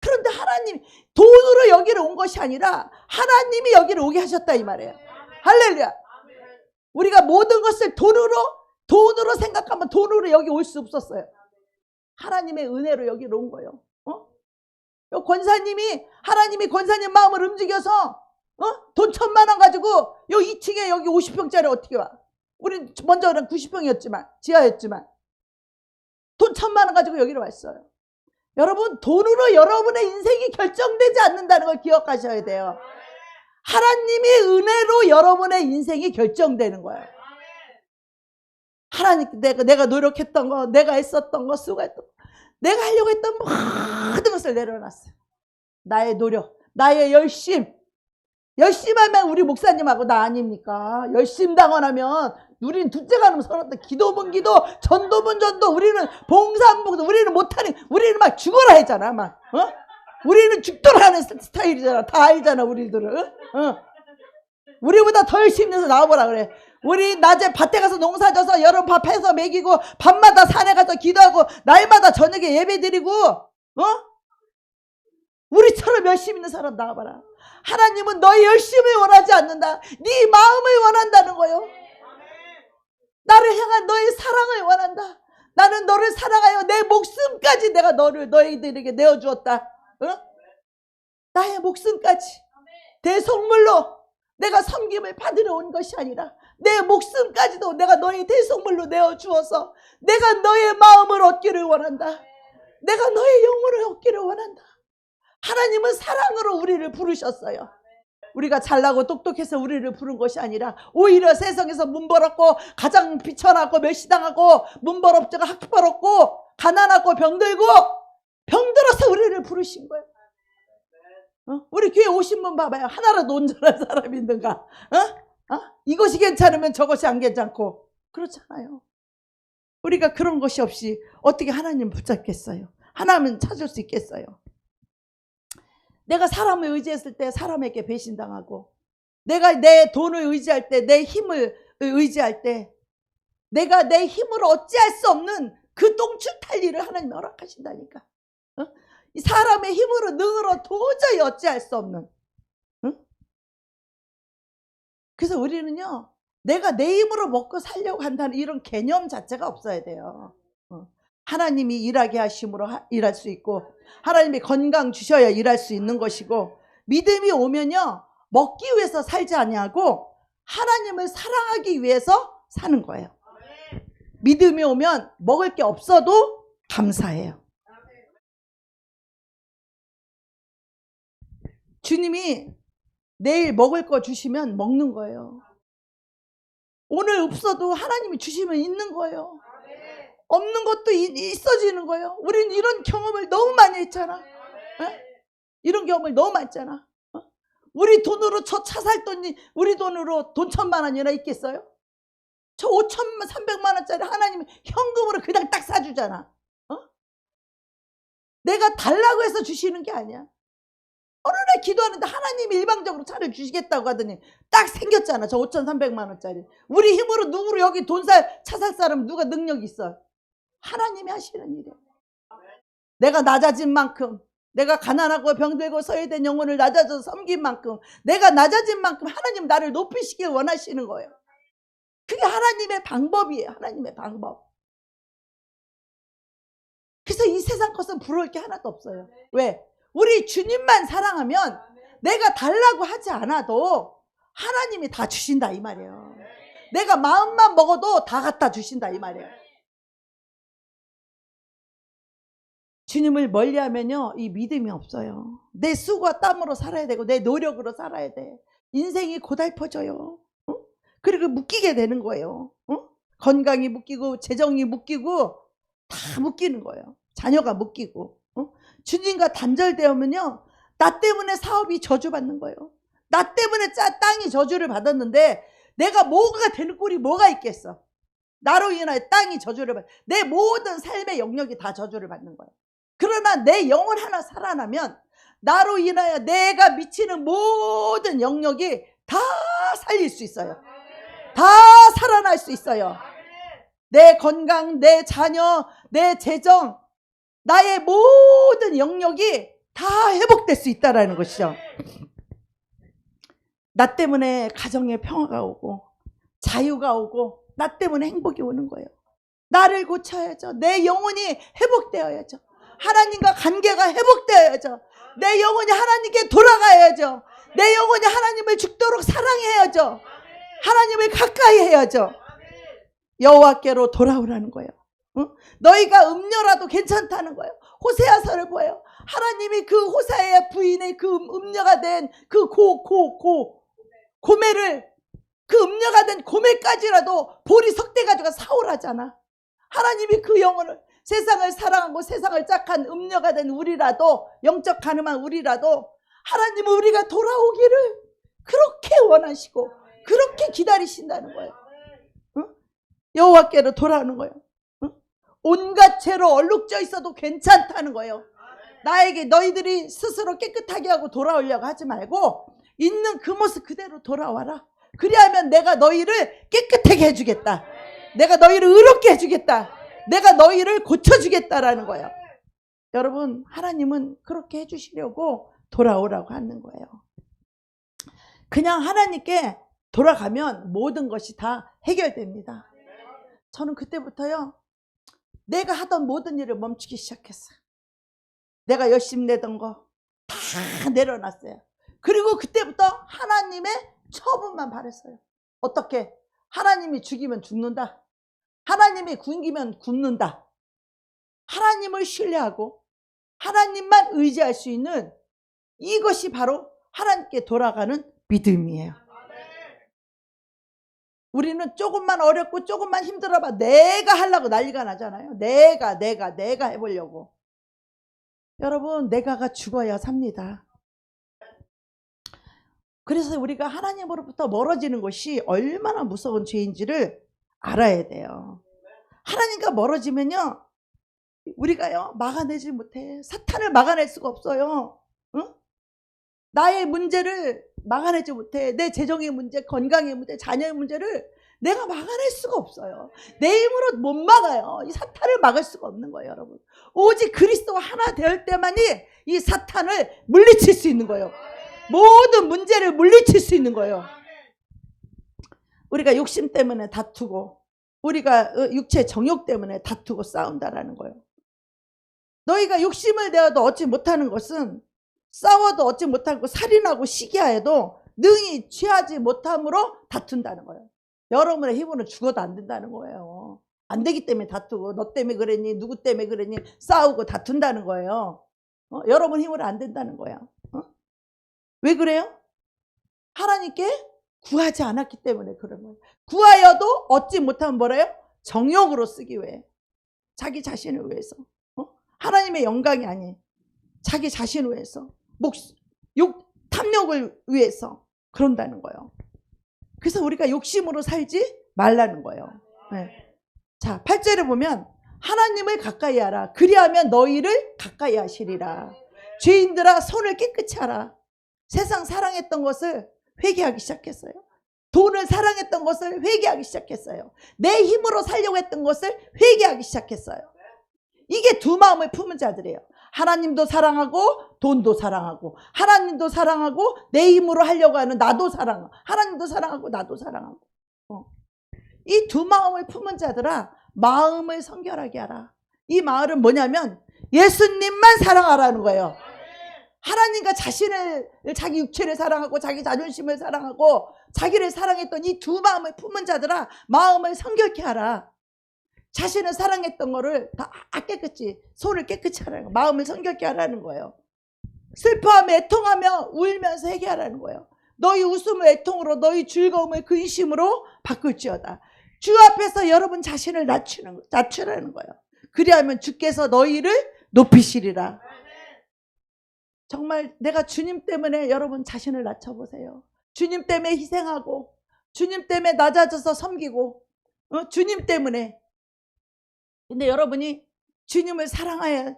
그런데 하나님 돈으로 여기를 온 것이 아니라 하나님이 여기를 오게 하셨다 이 말이에요. 할렐루야. 우리가 모든 것을 돈으로 생각하면 돈으로 여기 올 수 없었어요. 하나님의 은혜로 여기로 온 거예요. 권사님이, 하나님이 권사님 마음을 움직여서 돈 1,000만 원 가지고 요 2층에 여기 50평짜리 어떻게 와? 우린 먼저는 90평이었지만 지하였지만 돈 1,000만 원 가지고 여기로 왔어요. 여러분, 돈으로 여러분의 인생이 결정되지 않는다는 걸 기억하셔야 돼요. 하나님의 은혜로 여러분의 인생이 결정되는 거예요. 하나님, 내가 노력했던 거, 내가 애썼던 거, 수고했던 거, 내가 하려고 했던 모든 것을 내려놨어요. 나의 노력, 나의 열심히 하면 우리 목사님하고 나 아닙니까? 열심 당원하면 우리는 둘째가 놈 서럽다. 기도문 기도, 전도문 전도, 우리는 봉사문봉사, 우리는 못하는, 우리는 막 죽어라 했잖아. 막 우리는 죽도록 하는 스타일이잖아. 다 알잖아, 우리들은. 우리보다 더 열심히 해서 나와보라 그래. 우리 낮에 밭에 가서 농사져서 여름 밥 해서 먹이고, 밤마다 산에 가서 기도하고, 날마다 저녁에 예배 드리고, 우리처럼 열심히 있는 사람 나와봐라. 하나님은 너의 열심을 원하지 않는다. 네 마음을 원한다는 거요. 나를 향한 너의 사랑을 원한다. 나는 너를 사랑하여 내 목숨까지 내가 너희들에게 내어주었다. 나의 목숨까지 대속물로 내가 섬김을 받으러 온 것이 아니라 내 목숨까지도 내가 너의 대속물로 내어주어서 내가 너의 마음을 얻기를 원한다. 내가 너의 영혼을 얻기를 원한다. 하나님은 사랑으로 우리를 부르셨어요. 우리가 잘나고 똑똑해서 우리를 부른 것이 아니라 오히려 세상에서 문벌없고 가장 비천하고 멸시당하고 문벌없고 학벌없고 가난하고 병들어서 우리를 부르신 거예요. 우리 교회 오신 분 봐봐요. 하나라도 온전한 사람이 있는가? 이것이 괜찮으면 저것이 안 괜찮고 그렇잖아요. 우리가 그런 것이 없이 어떻게 하나님 붙잡겠어요? 하나님 찾을 수 있겠어요? 내가 사람을 의지했을 때 사람에게 배신당하고, 내가 내 돈을 의지할 때, 내 힘을 의지할 때, 내가 내 힘으로 어찌할 수 없는 그 똥줄 탈 일을 하나님이 허락하신다니까. 이 사람의 힘으로 능으로 도저히 어찌할 수 없는. 그래서 우리는요, 내가 내 힘으로 먹고 살려고 한다는 이런 개념 자체가 없어야 돼요. 하나님이 일하게 하심으로 일할 수 있고, 하나님이 건강 주셔야 일할 수 있는 것이고, 믿음이 오면요 먹기 위해서 살지 아니하고 하나님을 사랑하기 위해서 사는 거예요. 믿음이 오면 먹을 게 없어도 감사해요. 주님이 내일 먹을 거 주시면 먹는 거예요. 오늘 없어도 하나님이 주시면 있는 거예요. 없는 것도 있어지는 거예요. 우리는 이런 경험을 너무 많이 했잖아. 이런 경험을 너무 많이 했잖아. 우리 돈으로 저 차 살 돈이 우리 돈으로 돈 1,000만 원이나 있겠어요? 저 5,300만 원짜리 하나님이 현금으로 그냥 딱 사주잖아. 내가 달라고 해서 주시는 게 아니야. 어느 날 기도하는데 하나님이 일방적으로 차를 주시겠다고 하더니 딱 생겼잖아. 저 5,300만 원짜리. 우리 힘으로 누구로 여기 차 살 사람 누가 능력이 있어? 하나님이 하시는 일이에요. 내가 낮아진 만큼, 내가 가난하고 병들고 소외된 영혼을 낮아져서 섬긴 만큼, 내가 낮아진 만큼 하나님 나를 높이시길 원하시는 거예요. 그게 하나님의 방법이에요. 하나님의 방법. 그래서 이 세상 것은 부러울 게 하나도 없어요. 왜? 우리 주님만 사랑하면 내가 달라고 하지 않아도 하나님이 다 주신다 이 말이에요. 내가 마음만 먹어도 다 갖다 주신다 이 말이에요. 주님을 멀리하면요 이 믿음이 없어요. 내 수고와 땀으로 살아야 되고 내 노력으로 살아야 돼. 인생이 고달퍼져요. 그리고 묶이게 되는 거예요. 건강이 묶이고 재정이 묶이고 다 묶이는 거예요. 자녀가 묶이고. 주님과 단절되면요 나 때문에 사업이 저주받는 거예요. 나 때문에 땅이 저주를 받았는데 내가 뭐가 되는 꼴이 뭐가 있겠어. 나로 인하여 땅이 저주를 받, 내 모든 삶의 영역이 다 저주를 받는 거예요. 그러나 내 영혼 하나 살아나면 나로 인하여 내가 미치는 모든 영역이 다 살릴 수 있어요. 다 살아날 수 있어요. 내 건강, 내 자녀, 내 재정, 나의 모든 영역이 다 회복될 수 있다는 것이죠. 나 때문에 가정에 평화가 오고 자유가 오고 나 때문에 행복이 오는 거예요. 나를 고쳐야죠. 내 영혼이 회복되어야죠. 하나님과 관계가 회복되어야죠. 내 영혼이 하나님께 돌아가야죠. 내 영혼이 하나님을 죽도록 사랑해야죠. 하나님을 가까이 해야죠. 여호와께로 돌아오라는 거예요. 너희가 음녀라도 괜찮다는 거예요. 호세아서를 보여요. 하나님이 그 호세아의 부인의 그 음녀가 된 그 고매를, 그 음녀가 된 고매까지라도 볼이 석대가지고 사오라잖아. 하나님이 그 영혼을, 세상을 사랑하고 세상을 짝한 음녀가 된 우리라도, 영적 가늠한 우리라도 하나님은 우리가 돌아오기를 그렇게 원하시고 그렇게 기다리신다는 거예요. 여호와께로 돌아오는 거예요. 온갖 죄로 얼룩져 있어도 괜찮다는 거예요. 나에게 너희들이 스스로 깨끗하게 하고 돌아오려고 하지 말고 있는 그 모습 그대로 돌아와라. 그리하면 내가 너희를 깨끗하게 해주겠다. 내가 너희를 의롭게 해주겠다. 내가 너희를 고쳐주겠다라는 거예요. 여러분, 하나님은 그렇게 해주시려고 돌아오라고 하는 거예요. 그냥 하나님께 돌아가면 모든 것이 다 해결됩니다. 저는 그때부터요, 내가 하던 모든 일을 멈추기 시작했어요. 내가 열심히 내던 거 다 내려놨어요. 그리고 그때부터 하나님의 처분만 바랬어요. 어떻게? 하나님이 죽이면 죽는다. 하나님이 굶기면 굶는다. 하나님을 신뢰하고 하나님만 의지할 수 있는 이것이 바로 하나님께 돌아가는 믿음이에요. 우리는 조금만 어렵고 조금만 힘들어봐 내가 하려고 난리가 나잖아요. 내가 해보려고. 여러분, 내가가 죽어야 삽니다. 그래서 우리가 하나님으로부터 멀어지는 것이 얼마나 무서운 죄인지를 알아야 돼요. 하나님과 멀어지면요, 우리가요 막아내지 못해. 사탄을 막아낼 수가 없어요. 응? 나의 문제를 막아내지 못해. 내 재정의 문제, 건강의 문제, 자녀의 문제를 내가 막아낼 수가 없어요. 내 힘으로 못 막아요. 이 사탄을 막을 수가 없는 거예요, 여러분. 오직 그리스도와 하나 될 때만이 이 사탄을 물리칠 수 있는 거예요. 모든 문제를 물리칠 수 있는 거예요. 우리가 욕심 때문에 다투고 우리가 육체 정욕 때문에 다투고 싸운다라는 거예요. 너희가 욕심을 내어도 얻지 못하는 것은 싸워도 얻지 못하고 살인하고 시기하여도 능히 취하지 못함으로 다툰다는 거예요. 여러분의 힘으로는 죽어도 안 된다는 거예요. 안 되기 때문에 다투고 너 때문에 그랬니 누구 때문에 그랬니 싸우고 다툰다는 거예요. 여러분 힘으로 안 된다는 거야. 왜 그래요? 하나님께 구하지 않았기 때문에 그런 거예요. 구하여도 얻지 못하면 뭐래요? 정욕으로 쓰기 위해. 자기 자신을 위해서. 하나님의 영광이 아닌 자기 자신을 위해서. 탐욕을 위해서 그런다는 거예요. 그래서 우리가 욕심으로 살지 말라는 거예요. 네. 자, 8절에 보면 하나님을 가까이 하라. 그리하면 너희를 가까이 하시리라. 죄인들아 손을 깨끗이 하라. 세상 사랑했던 것을 회개하기 시작했어요. 돈을 사랑했던 것을 회개하기 시작했어요. 내 힘으로 살려고 했던 것을 회개하기 시작했어요. 이게 두 마음을 품은 자들이에요. 하나님도 사랑하고 돈도 사랑하고 하나님도 사랑하고 내 힘으로 하려고 하는 나도 사랑하고 하나님도 사랑하고 나도 사랑하고 이 두 마음을 품은 자들아 마음을 성결하게 하라. 이 말은 뭐냐면 예수님만 사랑하라는 거예요. 하나님과 자신을 자기 육체를 사랑하고 자기 자존심을 사랑하고 자기를 사랑했던 이 두 마음을 품은 자들아 마음을 성결케 하라. 자신을 사랑했던 거를 다 깨끗이 손을 깨끗이 하라는 거예요. 마음을 성결케 하라는 거예요. 슬퍼하며 애통하며 울면서 회개하라는 거예요. 너희 웃음을 애통으로 너희 즐거움을 근심으로 바꿀지어다. 주 앞에서 여러분 자신을 낮추라는 거예요. 그리하면 주께서 너희를 높이시리라. 정말 내가 주님 때문에 여러분 자신을 낮춰보세요. 주님 때문에 희생하고 주님 때문에 낮아져서 섬기고 주님 때문에. 근데 여러분이 주님을 사랑해야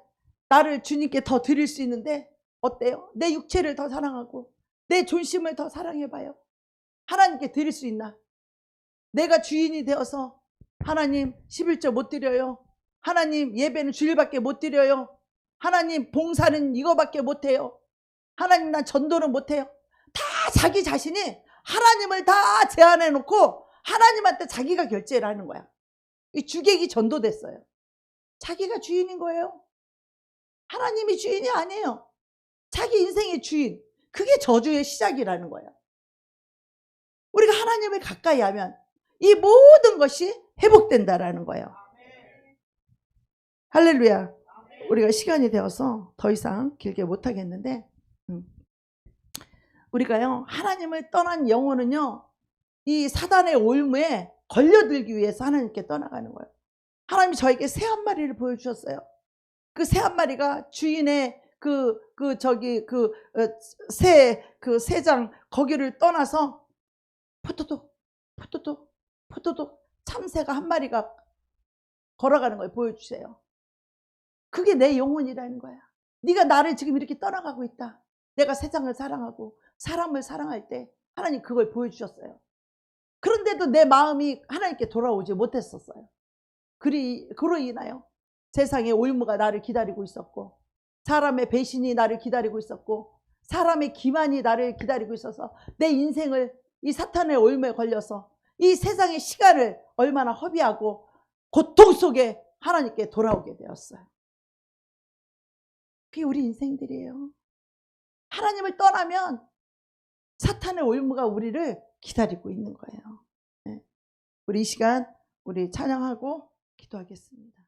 나를 주님께 더 드릴 수 있는데 어때요? 내 육체를 더 사랑하고 내 존심을 더 사랑해봐요. 하나님께 드릴 수 있나? 내가 주인이 되어서 하나님 11조 못 드려요. 하나님 예배는 주일밖에 못 드려요. 하나님 봉사는 이거밖에 못해요. 하나님 난 전도는 못해요. 다 자기 자신이 하나님을 다 제한해 놓고 하나님한테 자기가 결제를 하는 거야. 이 주객이 전도됐어요. 자기가 주인인 거예요. 하나님이 주인이 아니에요. 자기 인생의 주인. 그게 저주의 시작이라는 거예요. 우리가 하나님을 가까이 하면 이 모든 것이 회복된다라는 거예요. 할렐루야. 우리가 시간이 되어서 더 이상 길게 못하겠는데 우리가요 하나님을 떠난 영혼은요 이 사단의 올무에 걸려들기 위해서 하나님께 떠나가는 거예요. 하나님이 저에게 새 한 마리를 보여주셨어요. 그 새 한 마리가 주인의 새장 거기를 떠나서 포토독 참새가 한 마리가 걸어가는 걸 보여주세요. 그게 내 영혼이라는 거야. 네가 나를 지금 이렇게 떠나가고 있다. 내가 세상을 사랑하고 사람을 사랑할 때 하나님 그걸 보여주셨어요. 그런데도 내 마음이 하나님께 돌아오지 못했었어요. 그로 인하여 세상의 올무가 나를 기다리고 있었고 사람의 배신이 나를 기다리고 있었고 사람의 기만이 나를 기다리고 있어서 내 인생을 이 사탄의 올무에 걸려서 이 세상의 시간을 얼마나 허비하고 고통 속에 하나님께 돌아오게 되었어요. 그게 우리 인생들이에요. 하나님을 떠나면 사탄의 올무가 우리를 기다리고 있는 거예요. 우리 이 시간 우리 찬양하고 기도하겠습니다.